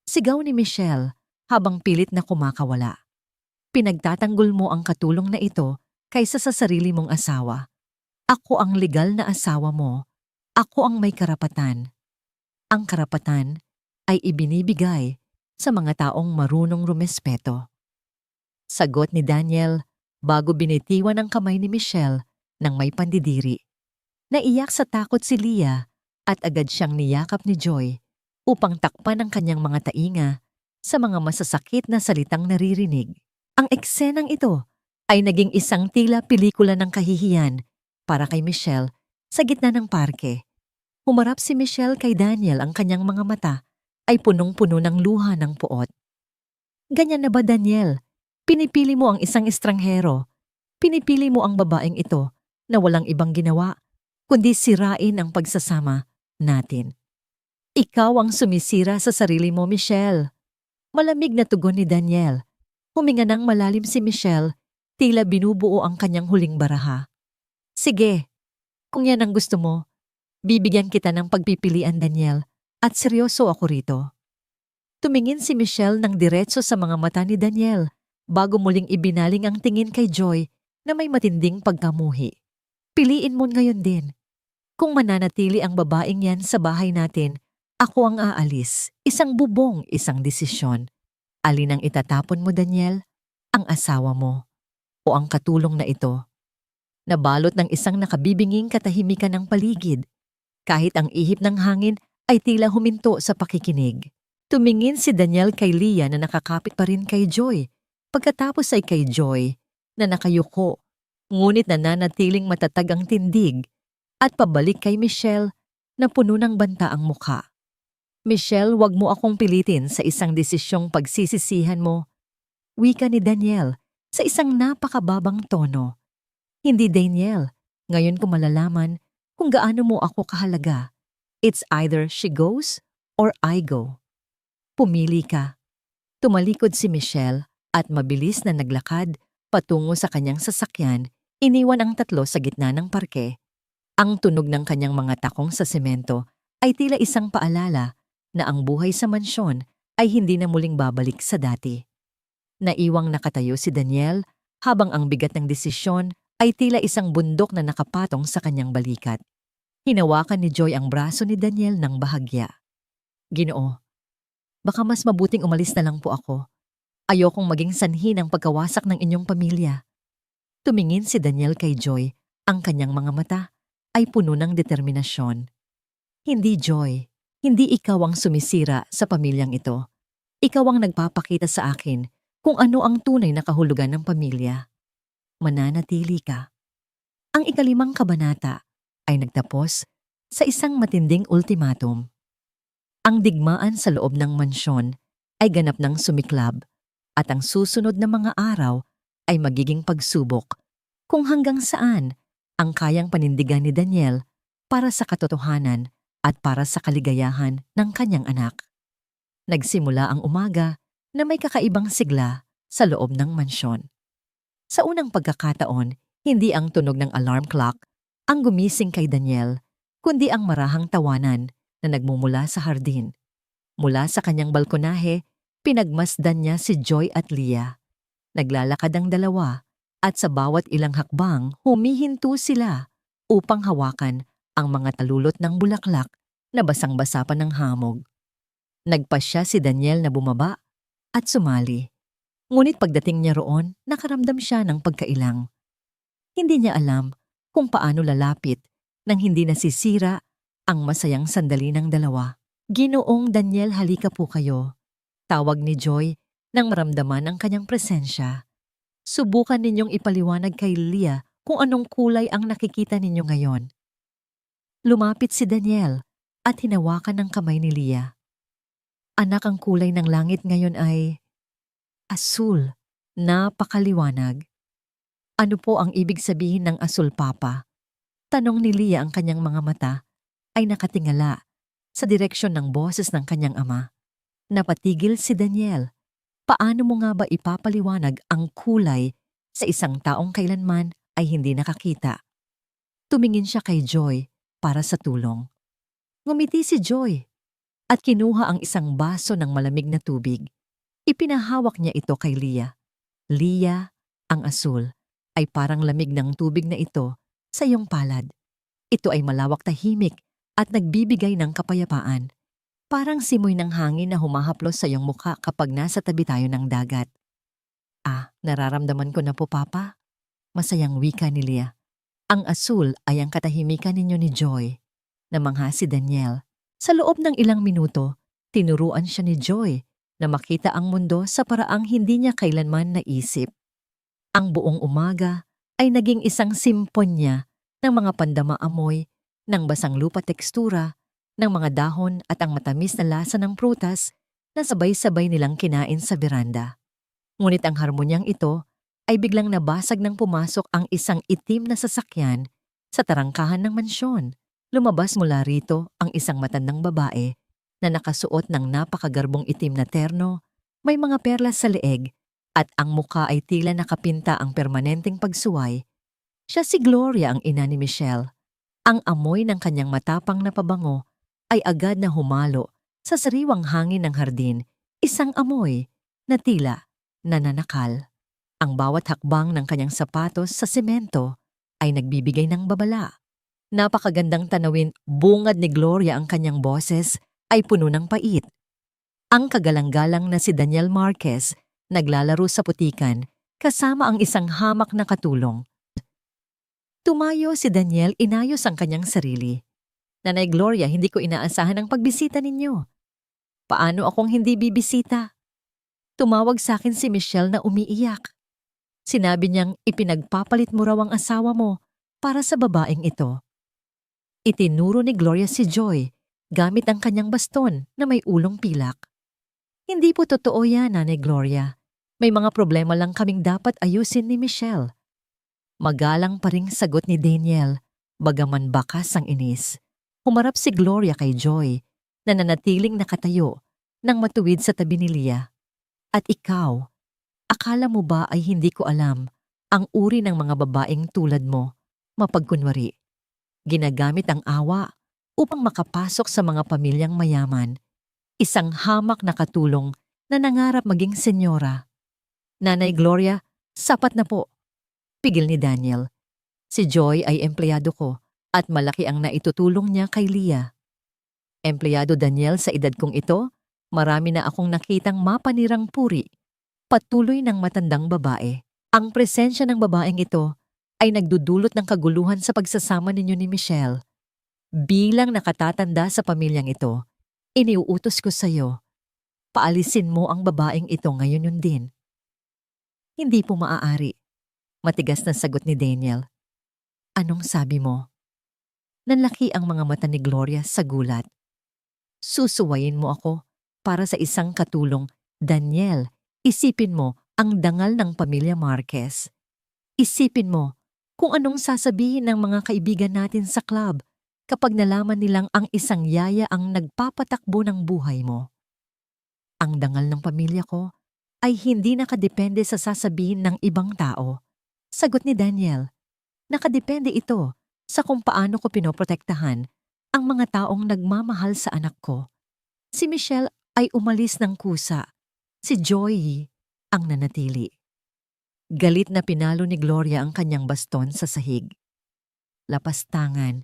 Sigaw ni Michelle habang pilit na kumakawala. Pinagtatanggol mo ang katulong na ito kaysa sa sarili mong asawa. Ako ang legal na asawa mo. Ako ang may karapatan. Ang karapatan ay ibinibigay sa mga taong marunong rumespeto. Sagot ni Daniel, bago binitiwan ang kamay ni Michelle ng may pandidiri. Naiyak sa takot si Leah at agad siyang niyakap ni Joy upang takpan ang kanyang mga tainga sa mga masasakit na salitang naririnig. Ang eksenang ito ay naging isang tila pelikula ng kahihiyan para kay Michelle sa gitna ng parke. Humarap si Michelle kay Daniel, ang kanyang mga mata ay punong-puno ng luha ng puot. Ganyan na ba, Daniel? Pinipili mo ang isang estranghero. Pinipili mo ang babaeng ito na walang ibang ginawa kundi sirain ang pagsasama natin. Ikaw ang sumisira sa sarili mo, Michelle. Malamig na tugon ni Daniel. Huminga ng malalim si Michelle, tila binubuo ang kanyang huling baraha. Sige, kung yan ang gusto mo, bibigyan kita ng pagpipilian, Daniel, at seryoso ako rito. Tumingin si Michelle ng diretso sa mga mata ni Daniel bago muling ibinaling ang tingin kay Joy na may matinding pagkamuhi. Piliin mo ngayon din. Kung mananatili ang babaeng yan sa bahay natin, ako ang aalis. Isang bubong, isang desisyon. Alin ang itatapon mo, Daniel? Ang asawa mo o ang katulong na ito? Nabalot ng isang nakabibinging katahimikan ng paligid. Kahit ang ihip ng hangin ay tila huminto sa pakikinig. Tumingin si Daniel kay Leah na nakakapit pa rin kay Joy. Pagkatapos ay kay Joy na nakayuko, ngunit nananatiling matatag ang tindig, at pabalik kay Michelle na puno ng banta ang mukha. Michelle, wag mo akong pilitin sa isang desisyong pagsisisihan mo. Wika ni Daniel sa isang napakababang tono. Hindi, Daniel. Ngayon ko malalaman kung gaano mo ako kahalaga. It's either she goes or I go. Pumili ka. Tumalikod si Michelle at mabilis na naglakad patungo sa kanyang sasakyan, iniwan ang tatlo sa gitna ng parke. Ang tunog ng kanyang mga takong sa semento ay tila isang paalala na ang buhay sa mansyon ay hindi na muling babalik sa dati. Naiwang nakatayo si Daniel habang ang bigat ng desisyon ay tila isang bundok na nakapatong sa kanyang balikat. Hinawakan ni Joy ang braso ni Daniel ng bahagya. Ginoo, baka mas mabuting umalis na lang po ako. Ayokong maging sanhi ng pagkawasak ng inyong pamilya. Tumingin si Daniel kay Joy, ang kanyang mga mata ay puno ng determinasyon. Hindi, Joy. Hindi ikaw ang sumisira sa pamilyang ito. Ikaw ang nagpapakita sa akin kung ano ang tunay na kahulugan ng pamilya. Mananatili ka. Ang 5 kabanata ay nagtapos sa isang matinding ultimatum. Ang digmaan sa loob ng mansyon ay ganap ng sumiklab at ang susunod na mga araw ay magiging pagsubok kung hanggang saan ang kayang panindigan ni Daniel para sa katotohanan at para sa kaligayahan ng kanyang anak. Nagsimula ang umaga na may kakaibang sigla sa loob ng mansyon. Sa unang pagkakataon, hindi ang tunog ng alarm clock ang gumising kay Daniel, kundi ang marahang tawanan na nagmumula sa hardin. Mula sa kanyang balkonahe, pinagmasdan niya si Joy at Leah. Naglalakad ang dalawa at sa bawat ilang hakbang humihinto sila upang hawakan ang mga talulot ng bulaklak na basang-basa pa ng hamog. Nagpasya si Daniel na bumaba at sumali. Ngunit pagdating niya roon, nakaramdam siya ng pagkailang. Hindi niya alam kung paano lalapit nang hindi nasisira ang masayang sandali ng dalawa. Ginoong Daniel, halika po kayo. Tawag ni Joy nang maramdaman ang kanyang presensya. Subukan ninyong ipaliwanag kay Leah kung anong kulay ang nakikita ninyo ngayon. Lumapit si Daniel at hinawakan ng kamay ni Leah. Anak, ang kulay ng langit ngayon ay asul. Napakaliwanag. Ano po ang ibig sabihin ng asul, Papa? Tanong ni Leah, ang kanyang mga mata ay nakatingala sa direksyon ng boses ng kanyang ama. Napatigil si Daniel. Paano mo nga ba ipapaliwanag ang kulay sa isang taong kailanman ay hindi nakakita? Tumingin siya kay Joy para sa tulong. Ngumiti si Joy at kinuha ang isang baso ng malamig na tubig. Ipinahawak niya ito kay Leah. Leah, ang asul ay parang lamig ng tubig na ito sa iyong palad. Ito ay malawak, tahimik at nagbibigay ng kapayapaan. Parang simoy ng hangin na humahaplos sa iyong mukha kapag nasa tabi tayo ng dagat. Nararamdaman ko na po, Papa. Masayang wika ni Leah. Ang asul ay ang katahimikan ninyo ni Joy. Namangha si Daniel. Sa loob ng ilang minuto, tinuruan siya ni Joy na makita ang mundo sa paraang hindi niya kailanman naisip. Ang buong umaga ay naging isang simponya ng mga pandama-amoy, ng basang lupa tekstura, ng mga dahon at ang matamis na lasa ng prutas na sabay-sabay nilang kinain sa beranda. Ngunit ang harmonyang ito ay biglang nabasag nang pumasok ang isang itim na sasakyan sa tarangkahan ng mansyon. Lumabas mula rito ang isang matandang babae na nakasuot ng napakagarbong itim na terno, may mga perlas sa leeg, at ang muka ay tila nakapinta ang permanenteng pagsuway. Siya si Gloria, ang ina ni Michelle. Ang amoy ng kanyang matapang na pabango ay agad na humalo sa sariwang hangin ng hardin, isang amoy na tila nananakal. Ang bawat hakbang ng kanyang sapatos sa semento ay nagbibigay ng babala. Napakagandang tanawin, bungad ni Gloria ang kanyang boses ay puno ng pait. Ang kagalang-galang na si Daniel Marquez naglalaro sa putikan kasama ang isang hamak na katulong. Tumayo si Daniel, inayos ang kanyang sarili. Nanay Gloria, hindi ko inaasahan ang pagbisita ninyo. Paano akong hindi bibisita? Tumawag sa akin si Michelle na umiiyak. Sinabi niyang ipinagpapalit mo raw ang asawa mo para sa babaeng ito. Itinuro ni Gloria si Joy gamit ang kanyang baston na may ulong pilak. Hindi po totoo yan, Nanay Gloria. May mga problema lang kaming dapat ayusin ni Michelle. Magalang pa ring sagot ni Daniel, bagaman bakas ang inis. Humarap si Gloria kay Joy na nanatiling nakatayo nang matuwid sa tabi ni Leah. At ikaw, akala mo ba ay hindi ko alam ang uri ng mga babaeng tulad mo, mapagkunwari? Ginagamit ang awa upang makapasok sa mga pamilyang mayaman. Isang hamak na katulong na nangarap maging senyora. Nanay Gloria, sapat na po. Pigil ni Daniel. Si Joy ay empleyado ko at malaki ang naitutulong niya kay Leah. Empleyado Daniel, sa edad kong ito, marami na akong nakitang mapanirang puri. Patuloy ng matandang babae. Ang presensya ng babaeng ito ay nagdudulot ng kaguluhan sa pagsasama ninyo ni Michelle. Bilang nakatatanda sa pamilyang ito, iniuutos ko sa iyo, paalisin mo ang babaeng ito ngayon yun din. Hindi po maaari. Matigas na sagot ni Daniel. Anong sabi mo? Nanlaki ang mga mata ni Gloria sa gulat. Susuwayin mo ako para sa isang katulong. Daniel, isipin mo ang dangal ng pamilya Marquez. Isipin mo kung anong sasabihin ng mga kaibigan natin sa club kapag nalaman nilang ang isang yaya ang nagpapatakbo ng buhay mo. Ang dangal ng pamilya ko ay hindi nakadepende sa sasabihin ng ibang tao. Sagot ni Daniel, nakadepende ito sa kung paano ko pinoprotektahan ang mga taong nagmamahal sa anak ko. Si Michelle ay umalis ng kusa. Si Joy ang nanatili. Galit na pinalo ni Gloria ang kanyang baston sa sahig. Lapastangan,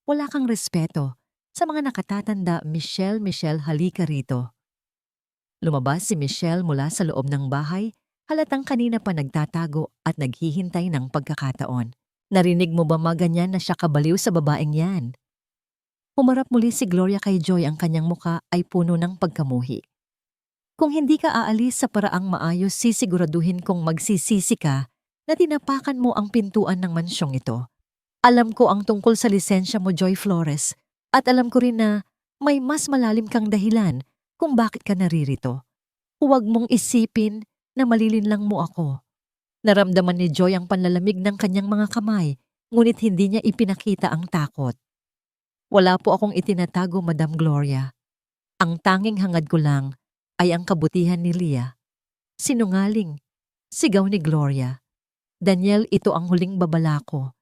wala kang respeto sa mga nakatatanda. Michelle, halika rito. Lumabas si Michelle mula sa loob ng bahay, halatang kanina pa nagtatago at naghihintay ng pagkakataon. Narinig mo ba maganyan na siya kabaliw sa babaeng yan? Humarap muli si Gloria kay Joy, ang kanyang muka ay puno ng pagkamuhi. Kung hindi ka aalis sa paraang maayos, sisiguraduhin kong magsisisi ka na tinapakan mo ang pintuan ng mansyong ito. Alam ko ang tungkol sa lisensya mo, Joy Flores, at alam ko rin na may mas malalim kang dahilan kung bakit ka naririto. Huwag mong isipin na malilinlang mo ako. Naramdaman ni Joy ang panlalamig ng kanyang mga kamay, ngunit hindi niya ipinakita ang takot. Wala po akong itinatago, Madam Gloria. Ang tanging hangad ko lang ay ang kabutihan ni Leah. Sinungaling, sigaw ni Gloria. Daniel, ito ang huling babala ko.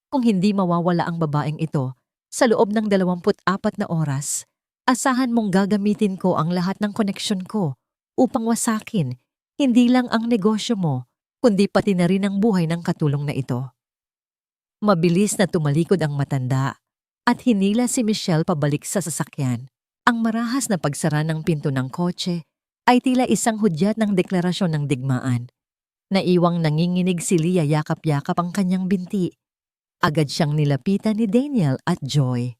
Kung hindi mawawala ang babaeng ito sa loob ng 24 na oras, asahan mong gagamitin ko ang lahat ng koneksyon ko upang wasakin hindi lang ang negosyo mo, kundi pati na rin ang buhay ng katulong na ito. Mabilis na tumalikod ang matanda at hinila si Michelle pabalik sa sasakyan. Ang marahas na pagsara ng pinto ng kotse ay tila isang hudyat ng deklarasyon ng digmaan. Naiwang nanginginig si Leah, yakap-yakap ang kanyang binti. Agad siyang nilapitan ni Daniel at Joy.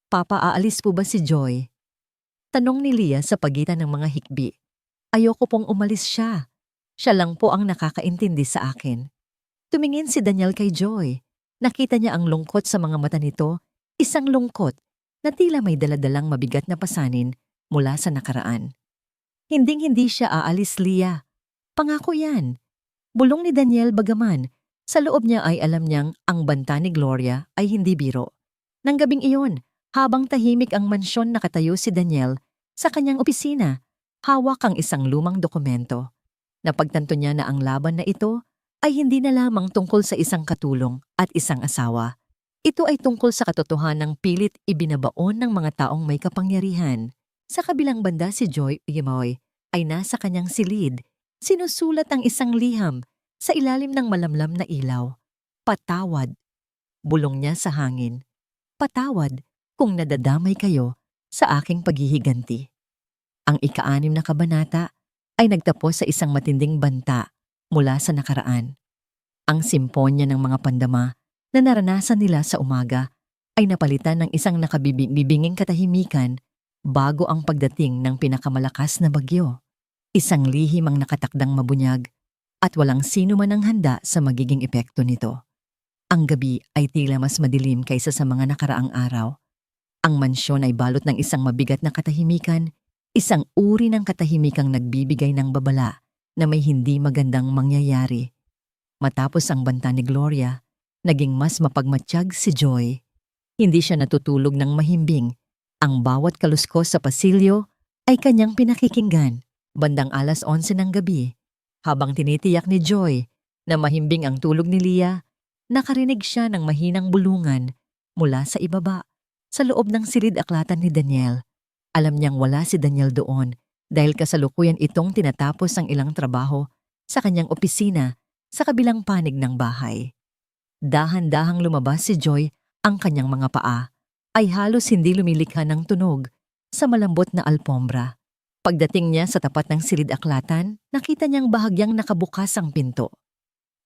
"Papa, aalis po ba si Joy?" Tanong ni Leah sa pagitan ng mga hikbi. "Ayoko pong umalis siya. Siya lang po ang nakakaintindi sa akin." Tumingin si Daniel kay Joy. Nakita niya ang lungkot sa mga mata nito, isang lungkot na tila may daladalang mabigat na pasanin mula sa nakaraan. Hinding-hindi siya aalis, Leah. Pangako yan. Bulong ni Daniel, bagaman sa loob niya ay alam niyang ang banta ni Gloria ay hindi biro. Nang gabing iyon, habang tahimik ang mansyon, nakatayo si Daniel sa kanyang opisina, hawak ang isang lumang dokumento. Napagtanto niya na ang laban na ito ay hindi na lamang tungkol sa isang katulong at isang asawa. Ito ay tungkol sa katotohanang pilit ibinabaon ng mga taong may kapangyarihan. Sa kabilang banda, si Joy Yemoy ay nasa kanyang silid. Sinusulat ang isang liham sa ilalim ng malamlam na ilaw. "Patawad." Bulong niya sa hangin. "Patawad kung nadadamay kayo sa aking paghihiganti." Ang ika-6 na kabanata ay nagtapos sa isang matinding banta mula sa nakaraan. Ang simponya ng mga pandama na naranasan nila sa umaga ay napalitan ng isang nakabibinging katahimikan bago ang pagdating ng pinakamalakas na bagyo. Isang lihim ang nakatakdang mabunyag at walang sino man ang handa sa magiging epekto nito. Ang gabi ay tila mas madilim kaysa sa mga nakaraang araw. Ang mansyon ay balot ng isang mabigat na katahimikan, isang uri ng katahimikang nagbibigay ng babala na may hindi magandang mangyayari. Matapos ang banta ni Gloria, naging mas mapagmatsyag si Joy. Hindi siya natutulog ng mahimbing. Ang bawat kaluskos sa pasilyo ay kanyang pinakikinggan. Bandang 11:00 ng gabi, habang tinitiyak ni Joy na mahimbing ang tulog ni Leah, nakarinig siya ng mahinang bulungan mula sa ibaba, sa loob ng silid-aklatan ni Daniel. Alam niyang wala si Daniel doon dahil kasalukuyan itong tinatapos ang ilang trabaho sa kanyang opisina sa kabilang panig ng bahay. Dahan-dahang lumabas si Joy, ang kanyang mga paa ay halos hindi lumilikha ng tunog sa malambot na alpombra. Pagdating niya sa tapat ng silid-aklatan, nakita niyang bahagyang nakabukas ang pinto.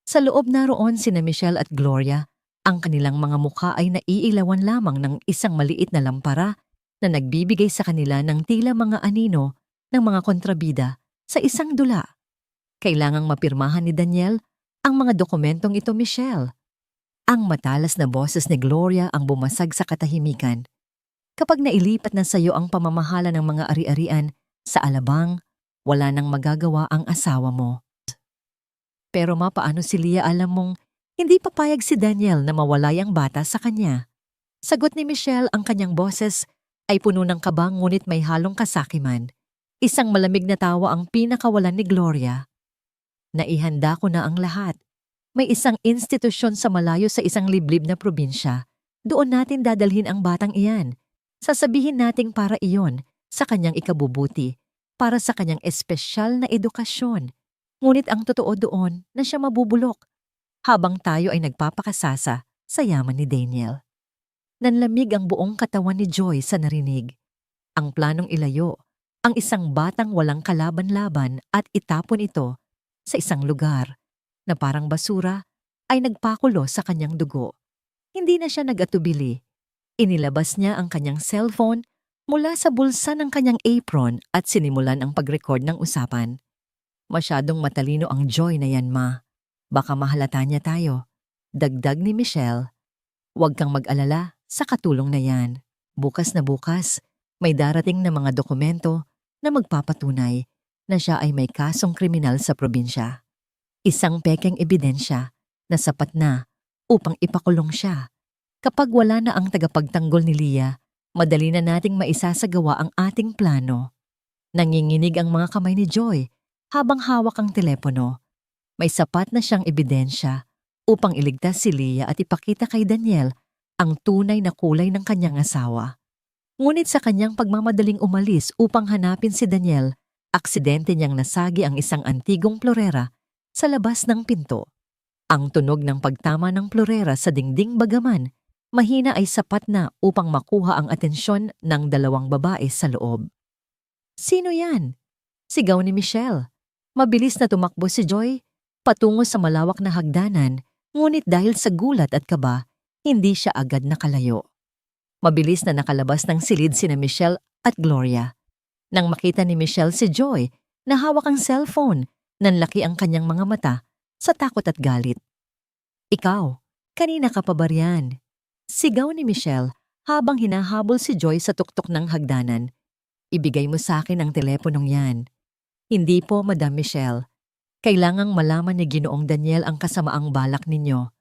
Sa loob naroon sina Michelle at Gloria. Ang kanilang mga mukha ay naiilawan lamang ng isang maliit na lampara na nagbibigay sa kanila ng tila mga anino ng mga kontrabida sa isang dula. Kailangang mapirmahan ni Daniel ang mga dokumentong ito, Michelle. Ang matalas na boses ni Gloria ang bumasag sa katahimikan. "Kapag nailipat na sa iyo ang pamamahala ng mga ari-arian sa alabang, wala nang magagawa ang asawa mo." "Pero ma, paano si Leah? Alam mong hindi papayag si Daniel na mawalay ang bata sa kanya." Sagot ni Michelle, ang kanyang boses ay puno ng kaba ngunit may halong kasakiman. Isang malamig na tawa ang pinakawalan ni Gloria. "Naihanda ko na ang lahat. May isang institusyon sa malayo sa isang liblib na probinsya. Doon natin dadalhin ang batang iyan. Sasabihin nating para iyon sa kanyang ikabubuti, para sa kanyang espesyal na edukasyon. Ngunit ang totoo doon na siya mabubulok habang tayo ay nagpapakasasa sa yaman ni Daniel." Nanlamig ang buong katawan ni Joy sa narinig. Ang planong ilayo ang isang batang walang kalaban-laban at itapon ito sa isang lugar na parang basura ay nagpakulo sa kanyang dugo. Hindi na siya nag-atubili. Inilabas niya ang kanyang cellphone mula sa bulsa ng kanyang apron at sinimulan ang pag-record ng usapan. "Masyadong matalino ang Joy na yan, ma. Baka mahalata niya tayo." Dagdag ni Michelle. "Huwag kang mag-alala sa katulong na yan. Bukas na bukas, may darating na mga dokumento na magpapatunay na siya ay may kasong kriminal sa probinsya. Isang pekeng ebidensya na sapat na upang ipakulong siya. Kapag wala na ang tagapagtanggol ni Leah, madali na nating maisasagawa ang ating plano." Nanginginig ang mga kamay ni Joy habang hawak ang telepono. May sapat na siyang ebidensya upang iligtas si Leah at ipakita kay Daniel ang tunay na kulay ng kanyang asawa. Ngunit sa kanyang pagmamadaling umalis upang hanapin si Daniel, aksidente niyang nasagi ang isang antigong plorera sa labas ng pinto. Ang tunog ng pagtama ng plorera sa dingding, bagaman mahina, ay sapat na upang makuha ang atensyon ng dalawang babae sa loob. "Sino yan?" sigaw ni Michelle. Mabilis na tumakbo si Joy patungo sa malawak na hagdanan, ngunit dahil sa gulat at kaba, hindi siya agad nakalayo. Mabilis na nakalabas ng silid sina Michelle at Gloria. Nang makita ni Michelle si Joy na hawak ang cellphone, nanlaki ang kanyang mga mata sa takot at galit. "Ikaw, kanina ka pa ba riyan?" Sigaw ni Michelle habang hinahabol si Joy sa tuktok ng hagdanan. "Ibigay mo sa akin ang teleponong yan." "Hindi po, Madam Michelle. Kailangang malaman ni Ginoong Daniel ang kasamaang balak ninyo."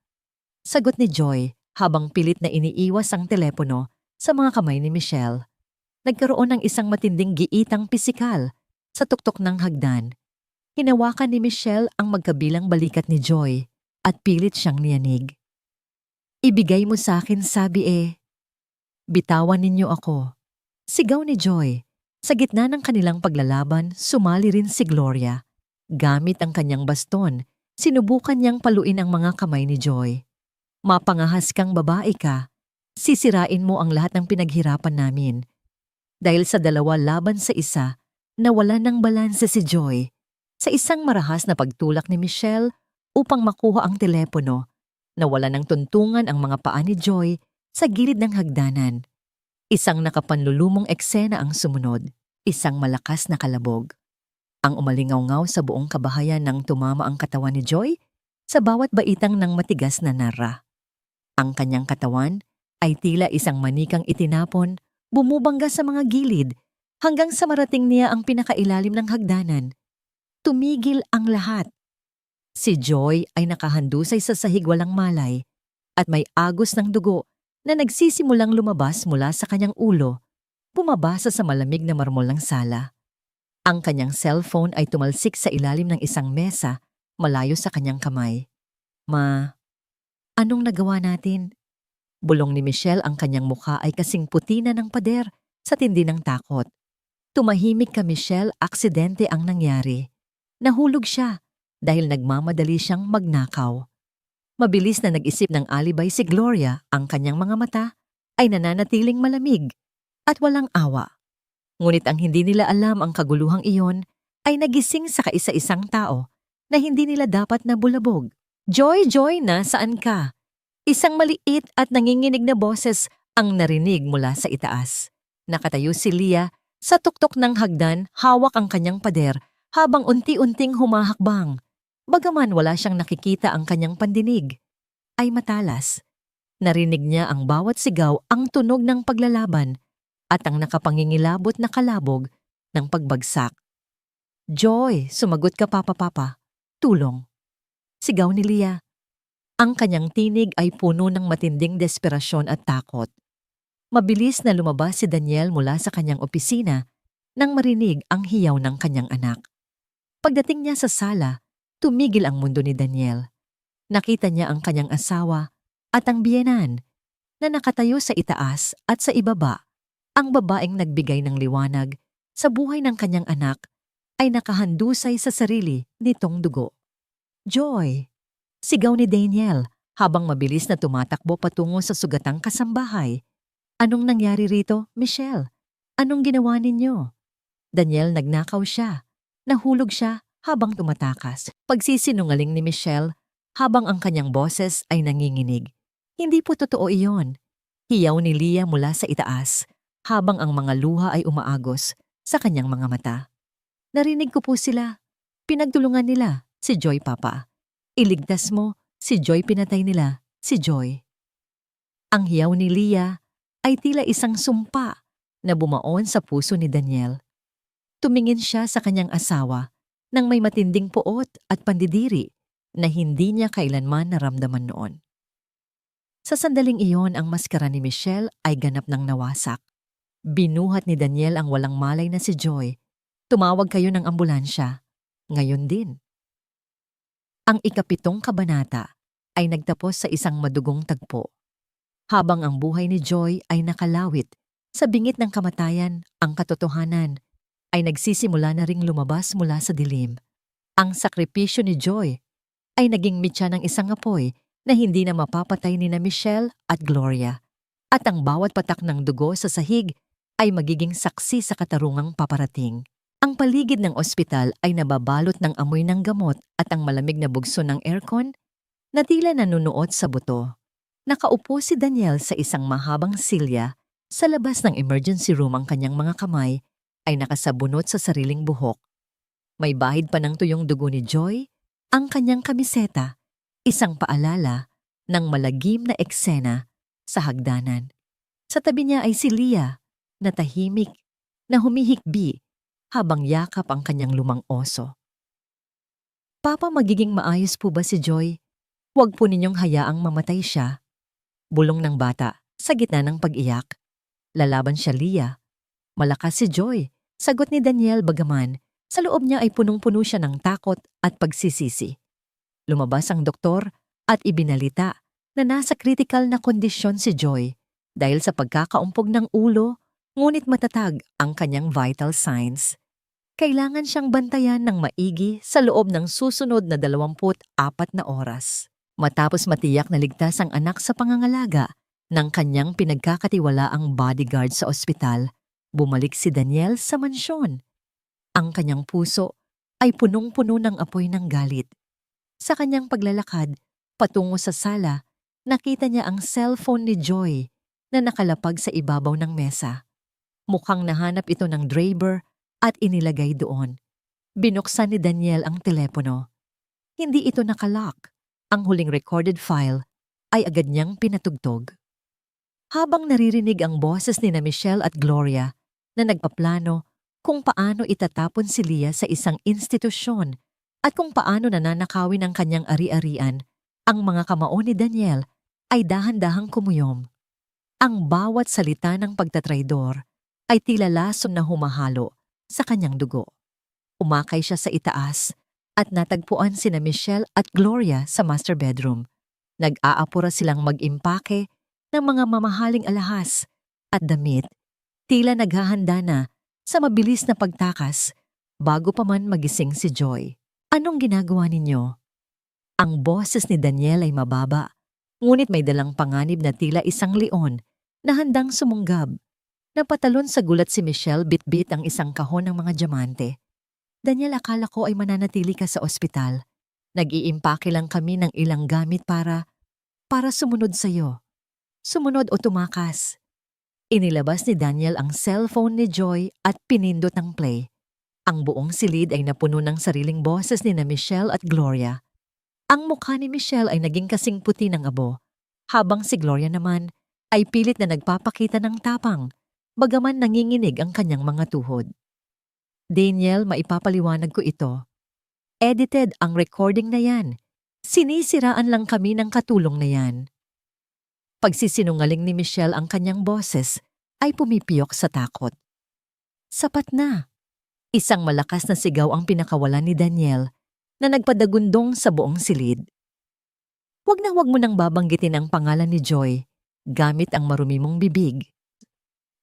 Sagot ni Joy habang pilit na iniiwas ang telepono sa mga kamay ni Michelle. Nagkaroon ng isang matinding giitang pisikal sa tuktok ng hagdan. Hinawakan ni Michelle ang magkabilang balikat ni Joy at pilit siyang niyanig. "Ibigay mo sa akin, sabi eh." "Bitawan ninyo ako." Sigaw ni Joy. Sa gitna ng kanilang paglalaban, sumali rin si Gloria. Gamit ang kanyang baston, sinubukan niyang paluin ang mga kamay ni Joy. "Mapangahas kang babae ka. Sisirain mo ang lahat ng pinaghirapan namin." Dahil sa dalawa laban sa isa, nawala ng balanse si Joy. Sa isang marahas na pagtulak ni Michelle upang makuha ang telepono, nawala ng tuntungan ang mga paa ni Joy sa gilid ng hagdanan. Isang nakapanlulumong eksena ang sumunod, isang malakas na kalabog. Ang umalingaw-ngaw sa buong kabahayan nang tumama ang katawan ni Joy sa bawat baitang ng matigas na narra. Ang kanyang katawan ay tila isang manikang itinapon, bumubangga sa mga gilid hanggang sa marating niya ang pinakailalim ng hagdanan. Tumigil ang lahat. Si Joy ay nakahandusay sa sahig walang malay at may agos ng dugo na nagsisimulang lumabas mula sa kanyang ulo, bumabasa sa malamig na marmol ng sala. Ang kanyang cellphone ay tumalsik sa ilalim ng isang mesa malayo sa kanyang kamay. Anong nagawa natin?" Bulong ni Michelle. Ang kanyang mukha ay kasing puti na ng pader sa tindi ng takot. "Tumahimik ka, Michelle, aksidente ang nangyari. Nahulog siya dahil nagmamadali siyang magnakaw." Mabilis na nag-isip ng alibay si Gloria. Ang kanyang mga mata ay nananatiling malamig at walang awa. Ngunit ang hindi nila alam, ang kaguluhang iyon ay nagising sa kaisa-isang tao na hindi nila dapat na bulabog. "Joy, Joy, nasaan ka?" Isang maliit at nanginginig na boses ang narinig mula sa itaas. Nakatayo si Leah sa tuktok ng hagdan, hawak ang kanyang pader habang unti-unting humahakbang. Bagaman wala siyang nakikita, ang kanyang pandinig ay matalas. Narinig niya ang bawat sigaw, ang tunog ng paglalaban at ang nakapangingilabot na kalabog ng pagbagsak. "Joy, sumagot ka, Papa. Tulong." Sigaw ni Leah. Ang kanyang tinig ay puno ng matinding desperasyon at takot. Mabilis na lumabas si Daniel mula sa kanyang opisina nang marinig ang hiyaw ng kanyang anak. Pagdating niya sa sala, tumigil ang mundo ni Daniel. Nakita niya ang kanyang asawa at ang biyenan na nakatayo sa itaas at sa ibaba. Ang babaeng nagbigay ng liwanag sa buhay ng kanyang anak ay nakahandusay sa sarili nitong dugo. "Joy!" Sigaw ni Daniel habang mabilis na tumatakbo patungo sa sugatang kasambahay. "Anong nangyari rito, Michelle? Anong ginawa ninyo?" "Daniel, nagnakaw siya. Nahulog siya habang tumatakas." Pagsisinungaling ni Michelle habang ang kanyang boses ay nanginginig. "Hindi po totoo iyon." Hiyaw ni Leah mula sa itaas habang ang mga luha ay umaagos sa kanyang mga mata. "Narinig ko po sila. Pinagtulungan nila si Joy, Papa. Iligtas mo si Joy, pinatay nila si Joy." Ang hiyaw ni Leah ay tila isang sumpa na bumaon sa puso ni Daniel. Tumingin siya sa kanyang asawa nang may matinding puot at pandidiri na hindi niya kailanman naramdaman noon. Sa sandaling iyon, ang maskara ni Michelle ay ganap ng nawasak. Binuhat ni Daniel ang walang malay na si Joy. "Tumawag kayo ng ambulansya. Ngayon din." Ang ika-7 kabanata ay nagtapos sa isang madugong tagpo. Habang ang buhay ni Joy ay nakalawit sa bingit ng kamatayan, ang katotohanan ay nagsisimula na ring lumabas mula sa dilim. Ang sakripisyo ni Joy ay naging mitya ng isang apoy na hindi na mapapatay ni na Michelle at Gloria. At ang bawat patak ng dugo sa sahig ay magiging saksi sa katarungang paparating. Ang paligid ng ospital ay nababalot ng amoy ng gamot at ang malamig na bugso ng aircon na tila nanunuot sa buto. Nakaupo si Daniel sa isang mahabang silya sa labas ng emergency room. Ang kanyang mga kamay ay nakasabunot sa sariling buhok. May bahid pa ng tuyong dugo ni Joy, ang kanyang kamiseta, isang paalala ng malagim na eksena sa hagdanan. Sa tabi niya ay si Leah, na tahimik, na humihikbi habang yakap ang kanyang lumang oso. Papa, magiging maayos po ba si Joy? Huwag po ninyong hayaang mamatay siya. Bulong ng bata sa gitna ng pag-iyak. Lalaban siya, Leah. Malakas si Joy, sagot ni Daniel, bagaman sa loob niya ay punong-puno siya ng takot at pagsisisi. Lumabas ang doktor at ibinalita na nasa critical na kondisyon si Joy dahil sa pagkakaumpog ng ulo, ngunit matatag ang kanyang vital signs. Kailangan siyang bantayan ng maigi sa loob ng susunod na 24 na oras. Matapos matiyak na ligtas ang anak sa pangangalaga ng kanyang pinagkakatiwalaang bodyguard sa ospital, bumalik si Daniel sa mansyon. Ang kanyang puso ay punong-puno ng apoy ng galit. Sa kanyang paglalakad patungo sa sala, nakita niya ang cellphone ni Joy na nakalapag sa ibabaw ng mesa. Mukhang nahanap ito ng Draper at inilagay doon. Binuksan ni Daniel ang telepono. Hindi ito nakalock. Ang huling recorded file ay agad niyang pinatugtog. Habang naririnig ang boses ni na Michelle at Gloria na nagpaplano kung paano itatapon si Leah sa isang institusyon at kung paano nananakawin ang kanyang ari-arian, ang mga kamao ni Daniel ay dahan-dahang kumuyom. Ang bawat salita ng pagtatraidor ay tila lason na humahalo sa kanyang dugo. Umakay siya sa itaas at natagpuan sina Michelle at Gloria sa master bedroom. Nag-aapura silang mag-impake ng mga mamahaling alahas at damit, tila naghahanda na sa mabilis na pagtakas bago pa man magising si Joy. Anong ginagawa ninyo? Ang boses ni Daniel ay mababa, ngunit may dalang panganib na tila isang leon na handang sumunggab. Napatalon sa gulat si Michelle, bit-bit ang isang kahon ng mga diamante. Daniel, akala ko ay mananatili ka sa ospital. Nag-iimpake lang kami ng ilang gamit para sumunod sa'yo. Sumunod o tumakas. Inilabas ni Daniel ang cellphone ni Joy at pinindot ng play. Ang buong silid ay napuno ng sariling boses ni na Michelle at Gloria. Ang mukha ni Michelle ay naging kasing puti ng abo, habang si Gloria naman ay pilit na nagpapakita ng tapang, bagaman nanginginig ang kanyang mga tuhod. Daniel, maipapaliwanag ko ito. Edited ang recording na yan. Sinisiraan lang kami ng katulong na yan. Pagsisinungaling ni Michelle ang kanyang boses ay pumipiyok sa takot. Sapat na. Isang malakas na sigaw ang pinakawalan ni Daniel na nagpadagundong sa buong silid. Huwag na huwag mo nang babanggitin ang pangalan ni Joy gamit ang marumi mong bibig.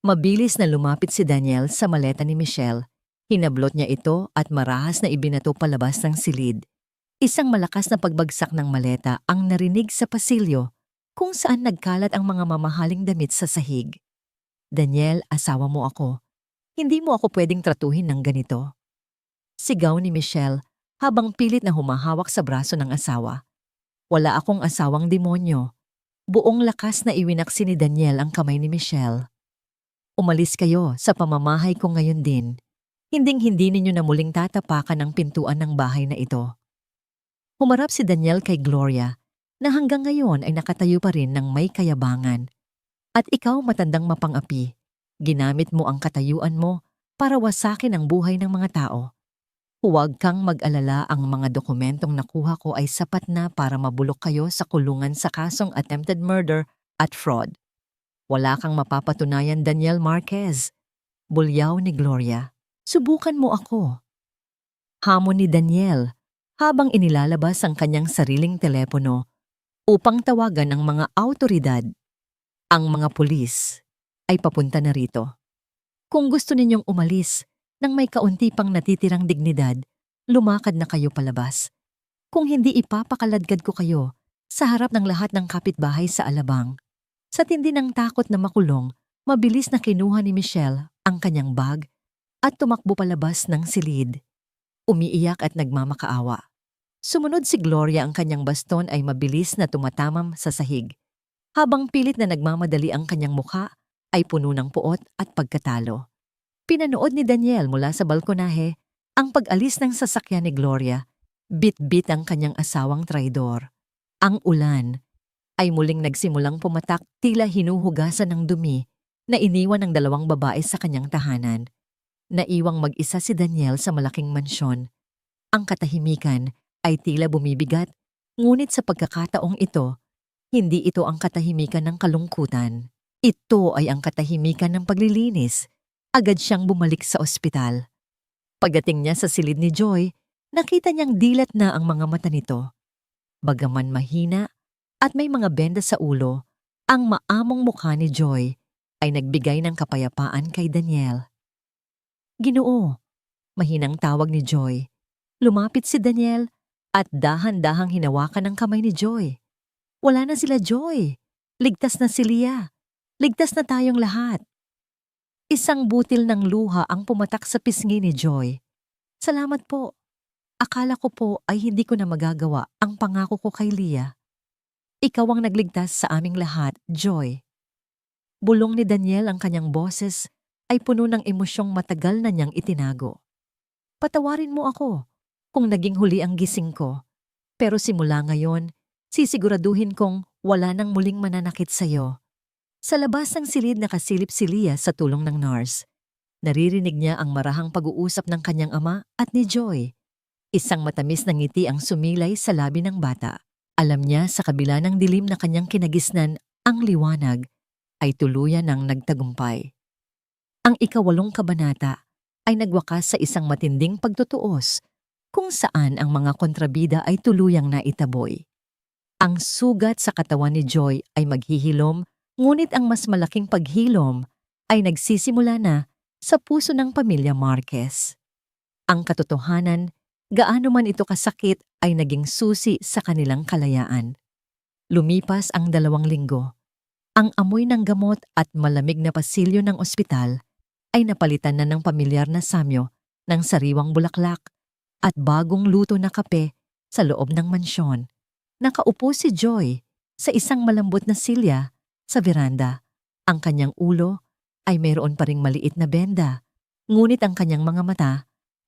Mabilis na lumapit si Daniel sa maleta ni Michelle. Hinablot niya ito at marahas na ibinato palabas ng silid. Isang malakas na pagbagsak ng maleta ang narinig sa pasilyo kung saan nagkalat ang mga mamahaling damit sa sahig. Daniel, asawa mo ako. Hindi mo ako pwedeng tratuhin ng ganito. Sigaw ni Michelle habang pilit na humahawak sa braso ng asawa. Wala akong asawang demonyo. Buong lakas na iwinaksi ni Daniel ang kamay ni Michelle. Umalis kayo sa pamamahay ko ngayon din. Hinding-hindi ninyo na muling tatapakan ang pintuan ng bahay na ito. Humarap si Daniel kay Gloria na hanggang ngayon ay nakatayo pa rin ng may kayabangan. At ikaw, matandang mapangapi, ginamit mo ang katayuan mo para wasakin ang buhay ng mga tao. Huwag kang mag-alala, ang mga dokumentong nakuha ko ay sapat na para mabulok kayo sa kulungan sa kasong attempted murder at fraud. Wala kang mapapatunayan, Daniel Marquez. Bulyaw ni Gloria. Subukan mo ako. Hamon ni Daniel habang inilalabas ang kanyang sariling telepono upang tawagan ang mga awtoridad. Ang mga pulis ay papunta na rito. Kung gusto ninyong umalis nang may kaunti pang natitirang dignidad, lumakad na kayo palabas. Kung hindi, ipapakaladkad ko kayo sa harap ng lahat ng kapitbahay sa Alabang. Sa tindi ng takot na makulong, mabilis na kinuha ni Michelle ang kanyang bag at tumakbo palabas ng silid. Umiiyak at nagmamakaawa. Sumunod si Gloria, ang kanyang baston ay mabilis na tumatamam sa sahig. Habang pilit na nagmamadali ang kanyang mukha, ay puno ng puot at pagkatalo. Pinanood ni Daniel mula sa balkonahe ang pag-alis ng sasakyan ni Gloria. Bit-bit ang kanyang asawang traidor. Ang ulan ay muling nagsimulang pumatak, tila hinuhugasan ng dumi na iniwan ng dalawang babae sa kanyang tahanan. Naiwang mag-isa si Daniel sa malaking mansyon. Ang katahimikan ay tila bumibigat, ngunit sa pagkakataong ito, hindi ito ang katahimikan ng kalungkutan. Ito ay ang katahimikan ng paglilinis. Agad siyang bumalik sa ospital. Pagdating niya sa silid ni Joy, nakita niyang dilat na ang mga mata nito. Bagaman mahina at may mga benda sa ulo, ang maamong mukha ni Joy ay nagbigay ng kapayapaan kay Daniel. "Ginoo," mahinang tawag ni Joy. Lumapit si Daniel at dahan-dahang hinawakan ang kamay ni Joy. "Wala na sila, Joy. Ligtas na si Leah. Ligtas na tayong lahat." Isang butil ng luha ang pumatak sa pisngi ni Joy. "Salamat po. Akala ko po ay hindi ko na magagawa ang pangako ko kay Leah. Ikaw ang nagligtas sa aming lahat, Joy." Bulong ni Daniel, ang kanyang boses ay puno ng emosyong matagal na niyang itinago. "Patawarin mo ako kung naging huli ang gising ko. Pero simula ngayon, sisiguraduhin kong wala nang muling mananakit sa'yo." Sa labas ng silid, nakasilip si Leah sa tulong ng nurse. Naririnig niya ang marahang pag-uusap ng kanyang ama at ni Joy. Isang matamis na ngiti ang sumilay sa labi ng bata. Alam niya sa kabila ng dilim na kanyang kinagisnan, ang liwanag ay tuluyan ng nagtagumpay. Ang 8 kabanata ay nagwakas sa isang matinding pagtutuos kung saan ang mga kontrabida ay tuluyang naitaboy. Ang sugat sa katawan ni Joy ay maghihilom, ngunit ang mas malaking paghilom ay nagsisimula na sa puso ng pamilya Marquez. Ang katotohanan, gaano man ito kasakit, ay naging susi sa kanilang kalayaan. Lumipas ang 2 linggo. Ang amoy ng gamot at malamig na pasilyo ng ospital ay napalitan na ng pamilyar na samyo ng sariwang bulaklak at bagong luto na kape sa loob ng mansyon. Nakaupo si Joy sa isang malambot na silya sa veranda. Ang kanyang ulo ay mayroon pa ring maliit na benda, ngunit ang kanyang mga mata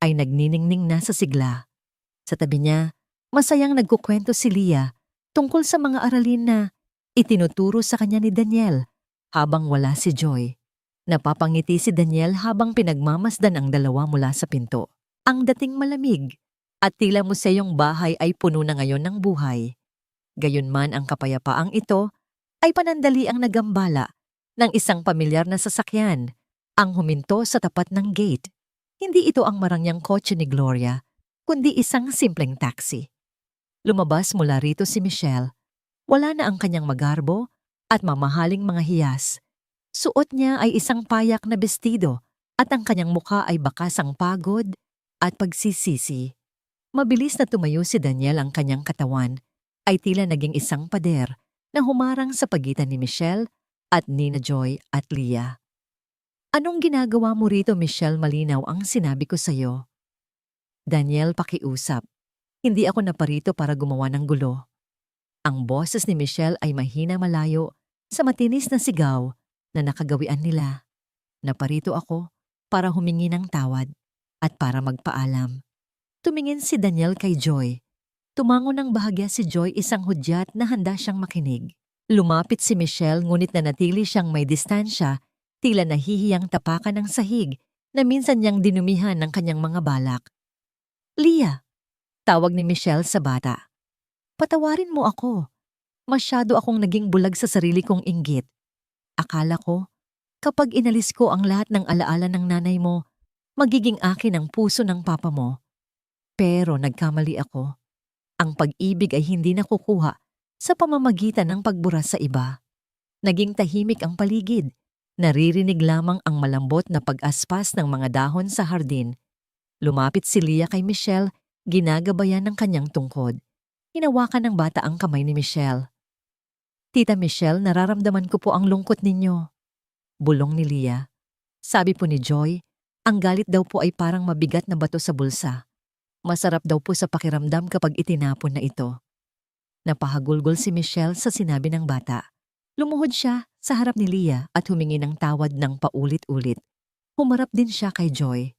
ay nagniningning na sa sigla. Sa tabi niya, masayang nagkukwento si Leah tungkol sa mga aralin na itinuturo sa kanya ni Daniel habang wala si Joy. Napapangiti si Daniel habang pinagmamasdan ang dalawa mula sa pinto. Ang dating malamig at tila museyong bahay ay puno na ngayon ng buhay. Gayunman, ang kapayapaang ito ay panandali ang nagambala ng isang pamilyar na sasakyan ang huminto sa tapat ng gate. Hindi ito ang marangyang kotse ni Gloria, kundi isang simpleng taxi. Lumabas mula rito si Michelle. Wala na ang kanyang magarbo at mamahaling mga hiyas. Suot niya ay isang payak na bestido at ang kanyang mukha ay bakasang pagod at pagsisisi. Mabilis na tumayo si Daniel, ang kanyang katawan ay tila naging isang pader na humarang sa pagitan ni Michelle at Nina Joy at Leah. "Anong ginagawa mo rito, Michelle? Malinaw ang sinabi ko sa'yo." "Daniel, pakiusap. Hindi ako naparito para gumawa ng gulo." Ang boses ni Michelle ay mahina malayo sa matinis na sigaw na nakagawian nila. "Naparito ako para humingi ng tawad at para magpaalam." Tumingin si Daniel kay Joy. Tumango ng bahagya si Joy, isang hudyat na handa siyang makinig. Lumapit si Michelle, ngunit nanatili siyang may distansya, tila nahihiyang tapakan ng sahig na minsan niyang dinumihan ng kanyang mga balak. "Leah," tawag ni Michelle sa bata. "Patawarin mo ako. Masyado akong naging bulag sa sarili kong inggit. Akala ko, kapag inalis ko ang lahat ng alaala ng nanay mo, magiging akin ang puso ng papa mo. Pero nagkamali ako. Ang pag-ibig ay hindi nakukuha sa pamamagitan ng pagbura sa iba." Naging tahimik ang paligid. Naririnig lamang ang malambot na pag-aspas ng mga dahon sa hardin. Lumapit si Leah kay Michelle, ginagabayan ng kanyang tungkod. Hinawakan ng bata ang kamay ni Michelle. "Tita Michelle, nararamdaman ko po ang lungkot ninyo." Bulong ni Leah. Sabi po ni Joy, Ang galit daw po ay parang mabigat na bato sa bulsa. Masarap daw po sa pakiramdam kapag itinapon na ito. Napahagulgol si Michelle sa sinabi ng bata. Lumuhod siya sa harap ni Leah at humingi ng tawad ng paulit-ulit. Humarap din siya kay Joy.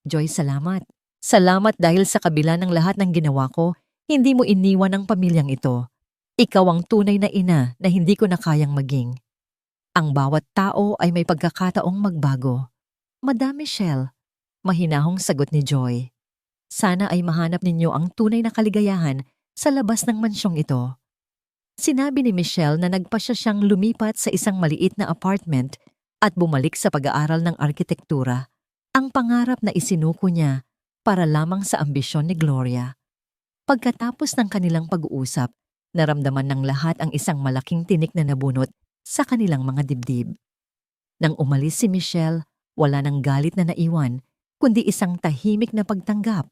Joy, salamat. Salamat dahil sa kabila ng lahat ng ginawa ko, hindi mo iniwan ang pamilyang ito. Ikaw ang tunay na ina na hindi ko na kayang maging. Ang bawat tao ay may pagkakataong magbago. Madam Michelle, mahinahong sagot ni Joy. Sana ay mahanap ninyo ang tunay na kaligayahan sa labas ng mansyong ito. Sinabi ni Michelle na nagpasya siyang lumipat sa isang maliit na apartment at bumalik sa pag-aaral ng arkitektura, ang pangarap na isinuko niya para lamang sa ambisyon ni Gloria. Pagkatapos ng kanilang pag-uusap, naramdaman ng lahat ang isang malaking tinik na nabunot sa kanilang mga dibdib. Nang umalis si Michelle, wala nang galit na naiwan, kundi isang tahimik na pagtanggap.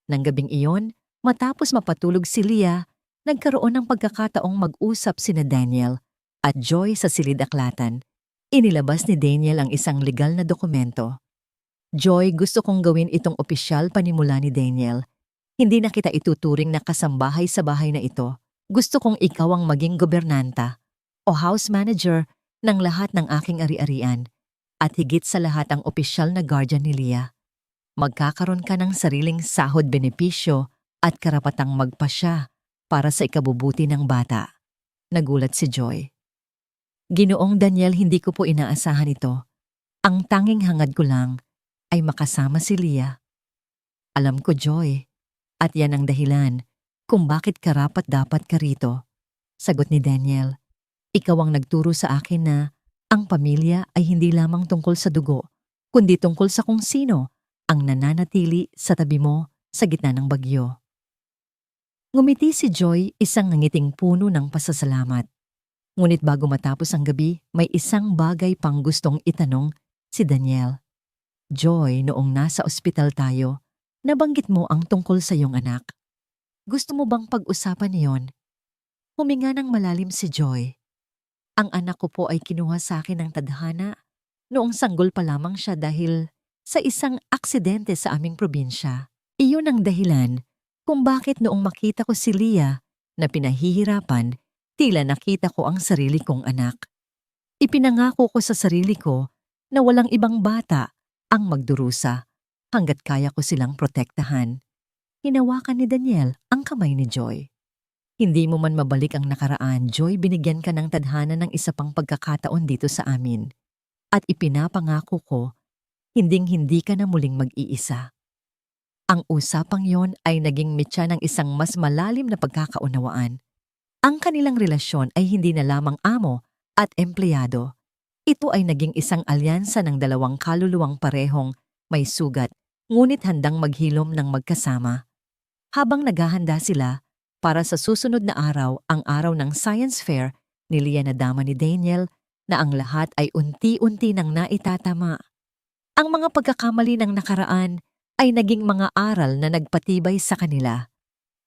Nang gabing iyon, matapos mapatulog si Leah, nagkaroon ng pagkakataong mag-usap sina Daniel at Joy sa silid-aklatan. Inilabas ni Daniel ang isang legal na dokumento. Joy, gusto kong gawin itong opisyal, panimula ni Daniel. Hindi na kita ituturing na kasambahay sa bahay na ito. Gusto kong ikaw ang maging gobernanta o house manager ng lahat ng aking ari-arian at higit sa lahat ang opisyal na guardian ni Leah. Magkakaroon ka ng sariling sahod, benepisyo at karapatang magpasya para sa ikabubuti ng bata. Nagulat si Joy. Ginoong Daniel, hindi ko po inaasahan ito. Ang tanging hangad ko lang ay makasama si Leah. Alam ko, Joy, at yan ang dahilan kung bakit karapat-dapat ka rito. Sagot ni Daniel. Ikaw ang nagturo sa akin na ang pamilya ay hindi lamang tungkol sa dugo, kundi tungkol sa kung sino ang nananatili sa tabi mo sa gitna ng bagyo. Ngumiti si Joy, isang nangiting puno ng pasasalamat. Ngunit bago matapos ang gabi, may isang bagay pang gustong itanong si Daniel. Joy, noong nasa ospital tayo, nabanggit mo ang tungkol sa iyong anak. Gusto mo bang pag-usapan niyon? Huminga ng malalim si Joy. Ang anak ko po ay kinuha sa akin ng tadhana noong sanggol pa lamang siya dahil sa isang aksidente sa aming probinsya. Iyon ang dahilan kung bakit noong makita ko si Leah na pinahihirapan, tila nakita ko ang sarili kong anak. Ipinangako ko sa sarili ko na walang ibang bata ang magdurusa hanggat kaya ko silang protektahan. Hinawakan ni Daniel ang kamay ni Joy. Hindi mo man mabalik ang nakaraan, Joy, binigyan ka ng tadhana ng isa pang pagkakataon dito sa amin. At ipinapangako ko, hinding-hindi ka na muling mag-iisa. Ang usapang yon ay naging mitya ng isang mas malalim na pagkakaunawaan. Ang kanilang relasyon ay hindi na lamang amo at empleyado. Ito ay naging isang alyansa ng dalawang kaluluwang parehong may sugat, ngunit handang maghilom ng magkasama. Habang naghahanda sila para sa susunod na araw, ang araw ng science fair, niliya na dama ni Daniel na ang lahat ay unti-unti nang naitatama. Ang mga pagkakamali ng nakaraan ay naging mga aral na nagpatibay sa kanila.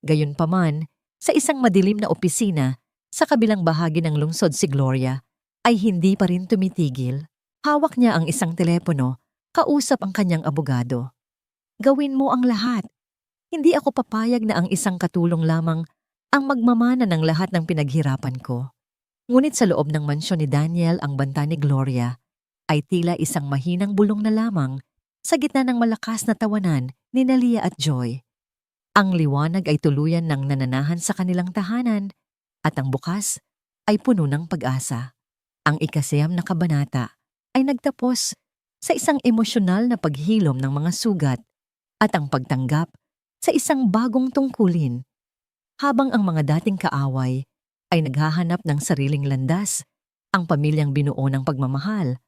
Gayunpaman, sa isang madilim na opisina sa kabilang bahagi ng lungsod si Gloria, ay hindi pa rin tumitigil. Hawak niya ang isang telepono, kausap ang kanyang abogado. Gawin mo ang lahat. Hindi ako papayag na ang isang katulong lamang ang magmamana ng lahat ng pinaghirapan ko. Ngunit sa loob ng mansyon ni Daniel, ang banta ni Gloria ay tila isang mahinang bulong na lamang sa gitna ng malakas na tawanan ni Leah at Joy. Ang liwanag ay tuluyan ng nananahan sa kanilang tahanan at ang bukas ay puno ng pag-asa. Ang ikasiyam na kabanata ay nagtapos sa isang emosyonal na paghilom ng mga sugat at ang pagtanggap sa isang bagong tungkulin. Habang ang mga dating kaaway ay naghahanap ng sariling landas, ang pamilyang binuo ng pagmamahal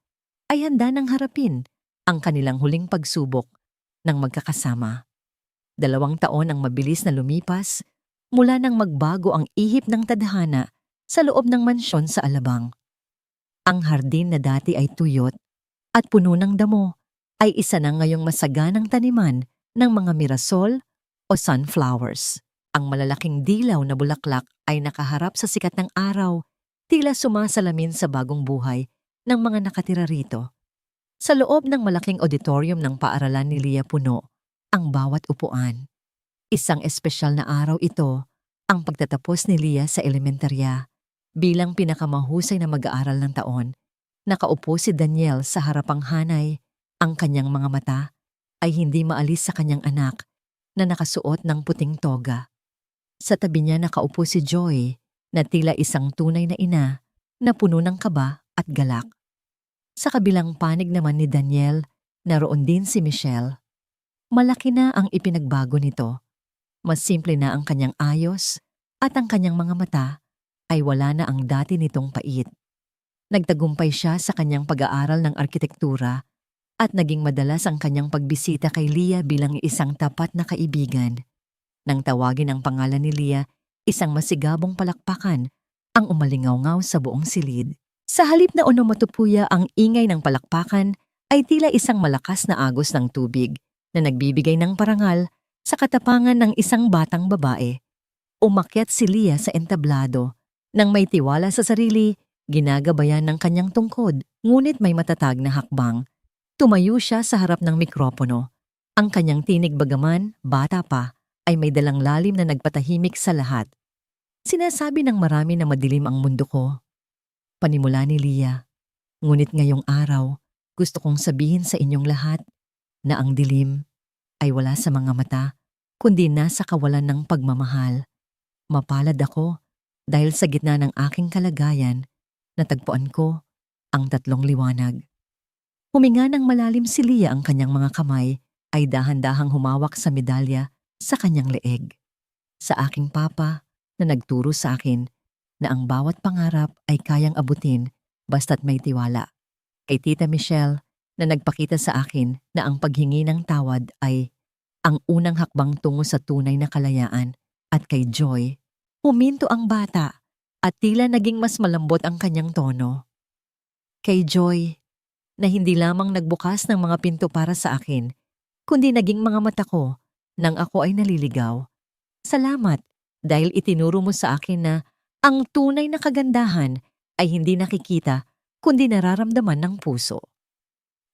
ay handa nang harapin ang kanilang huling pagsubok ng magkakasama. 2 taon ang mabilis na lumipas mula nang magbago ang ihip ng tadhana sa loob ng mansyon sa Alabang. Ang hardin na dati ay tuyot at puno ng damo ay isa na ngayong masaganang taniman ng mga mirasol o sunflowers. Ang malalaking dilaw na bulaklak ay nakaharap sa sikat ng araw, tila sumasalamin sa bagong buhay ng mga nakatira rito. Sa loob ng malaking auditorium ng paaralan ni Leah puno ang bawat upuan. Isang espesyal na araw ito, ang pagtatapos ni Leah sa elementarya. Bilang pinakamahusay na mag-aaral ng taon, nakaupo si Daniel sa harapang hanay. Ang kanyang mga mata ay hindi maalis sa kanyang anak na nakasuot ng puting toga. Sa tabi niya nakaupo si Joy na tila isang tunay na ina na puno ng kaba at galak. Sa kabilang panig naman ni Daniel, naroon din si Michelle. Malaki na ang ipinagbago nito. Mas simple na ang kanyang ayos at ang kanyang mga mata ay wala na ang dati nitong pait. Nagtagumpay siya sa kanyang pag-aaral ng arkitektura at naging madalas ang kanyang pagbisita kay Leah bilang isang tapat na kaibigan. Nang tawagin ang pangalan ni Leah, isang masigabong palakpakan ang umalingaw-ngaw sa buong silid. Sa halip na onomatopoeia ang ingay ng palakpakan ay tila isang malakas na agos ng tubig na nagbibigay ng parangal sa katapangan ng isang batang babae. Umakyat si Leah sa entablado. Nang may tiwala sa sarili, ginagabayan ng kanyang tungkod, ngunit may matatag na hakbang. Tumayo siya sa harap ng mikropono. Ang kanyang tinig bagaman, bata pa, ay may dalang lalim na nagpatahimik sa lahat. Sinasabi ng marami na madilim ang mundo ko. Panimula ni Leah. Ngunit ngayong araw, gusto kong sabihin sa inyong lahat na ang dilim ay wala sa mga mata, kundi nasa kawalan ng pagmamahal. Mapalad ako dahil sa gitna ng aking kalagayan, natagpuan ko ang tatlong liwanag. Huminga ng malalim si Leah, ang kanyang mga kamay ay dahan-dahang humawak sa medalya sa kanyang leeg. Sa aking papa na nagturo sa akin na ang bawat pangarap ay kayang abutin basta't may tiwala. Kay Tita Michelle na nagpakita sa akin na ang paghingi ng tawad ay ang unang hakbang tungo sa tunay na kalayaan. At kay Joy, huminto ang bata at tila naging mas malambot ang kanyang tono. Kay Joy, na hindi lamang nagbukas ng mga pinto para sa akin, kundi naging mga mata ko nang ako ay naliligaw. Salamat dahil itinuro mo sa akin na ang tunay na kagandahan ay hindi nakikita kundi nararamdaman ng puso.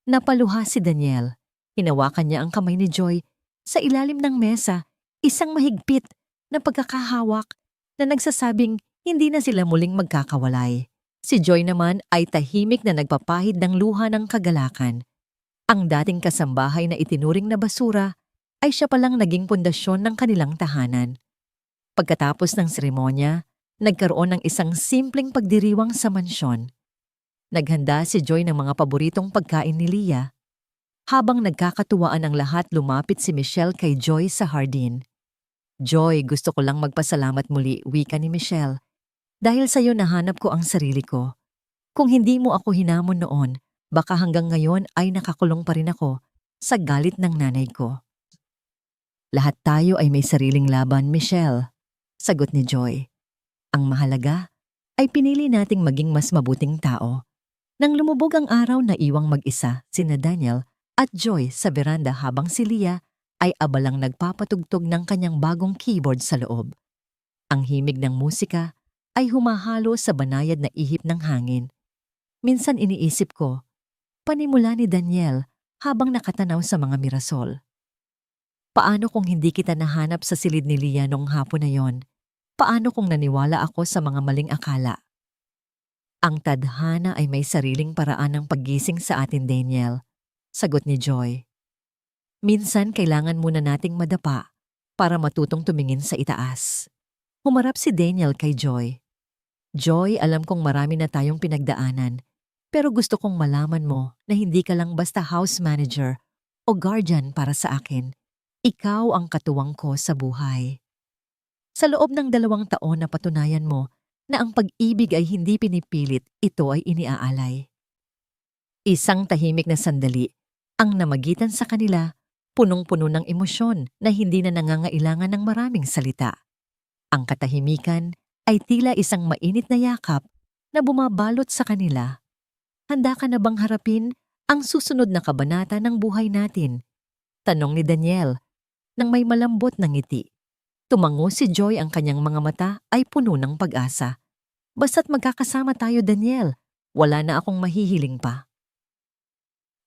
Napaluha si Daniel. Hinawakan niya ang kamay ni Joy sa ilalim ng mesa, isang mahigpit na pagkakahawak na nagsasabing hindi na sila muling magkakawalay. Si Joy naman ay tahimik na nagpapahid ng luha ng kagalakan. Ang dating kasambahay na itinuring na basura ay siya palang naging pundasyon ng kanilang tahanan. Pagkatapos ng seremonya, nagkaroon ng isang simpleng pagdiriwang sa mansyon. Naghanda si Joy ng mga paboritong pagkain ni Leah. Habang nagkakatuwaan ang lahat, lumapit si Michelle kay Joy sa hardin. Joy, gusto ko lang magpasalamat muli, wika ni Michelle. Dahil sa'yo nahanap ko ang sarili ko. Kung hindi mo ako hinamon noon, baka hanggang ngayon ay nakakulong pa rin ako sa galit ng nanay ko. Lahat tayo ay may sariling laban, Michelle, sagot ni Joy. Ang mahalaga ay pinili nating maging mas mabuting tao. Nang lumubog ang araw, na iwang mag-isa sina Daniel at Joy sa veranda habang si Leah ay abalang nagpapatugtog ng kanyang bagong keyboard sa loob. Ang himig ng musika ay humahalo sa banayad na ihip ng hangin. Minsan iniisip ko, panimula ni Daniel habang nakatanaw sa mga mirasol. Paano kung hindi kita nahanap sa silid ni Leah noong hapon na yon? Paano kung naniwala ako sa mga maling akala? Ang tadhana ay may sariling paraan ng paggising sa atin, Daniel, sagot ni Joy. Minsan kailangan muna nating madapa para matutong tumingin sa itaas. Humarap si Daniel kay Joy. Joy, alam kong marami na tayong pinagdaanan, pero gusto kong malaman mo na hindi ka lang basta house manager o guardian para sa akin. Ikaw ang katuwang ko sa buhay. Sa loob ng 2 taon na patunayan mo na ang pag-ibig ay hindi pinipilit, ito ay iniaalay. Isang tahimik na sandali ang namagitan sa kanila, punong-puno ng emosyon na hindi na nangangailangan ng maraming salita. Ang katahimikan ay tila isang mainit na yakap na bumabalot sa kanila. Handa ka na bang harapin ang susunod na kabanata ng buhay natin? Tanong ni Daniel nang may malambot na ngiti. Tumango si Joy, ang kanyang mga mata ay puno ng pag-asa. Basta't magkakasama tayo, Daniel, wala na akong mahihiling pa.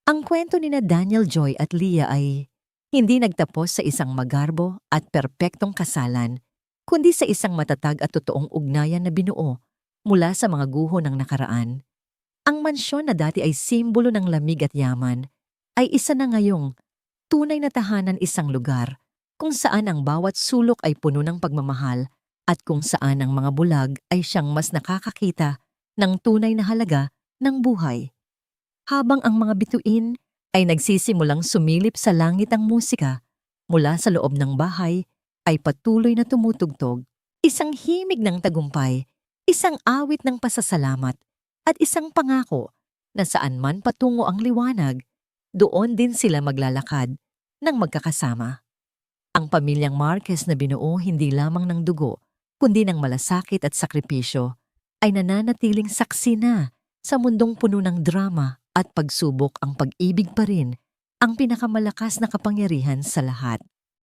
Ang kwento ni na Daniel, Joy at Leah ay hindi nagtapos sa isang magarbo at perpektong kasalan, kundi sa isang matatag at totoong ugnayan na binuo mula sa mga guho ng nakaraan. Ang mansyon na dati ay simbolo ng lamig at yaman ay isa na ngayong tunay na tahanan, isang lugar kung saan ang bawat sulok ay puno ng pagmamahal at kung saan ang mga bulag ay siyang mas nakakakita ng tunay na halaga ng buhay. Habang ang mga bituin ay nagsisimulang sumilip sa langit, ang musika mula sa loob ng bahay ay patuloy na tumutugtog, isang himig ng tagumpay, isang awit ng pasasalamat, at isang pangako na saan man patungo ang liwanag, doon din sila maglalakad ng magkakasama. Ang pamilyang Marquez na binuo hindi lamang ng dugo, kundi ng malasakit at sakripisyo, ay nananatiling saksi na sa mundong puno ng drama at pagsubok. Ang pag-ibig pa rin ang pinakamalakas na kapangyarihan sa lahat.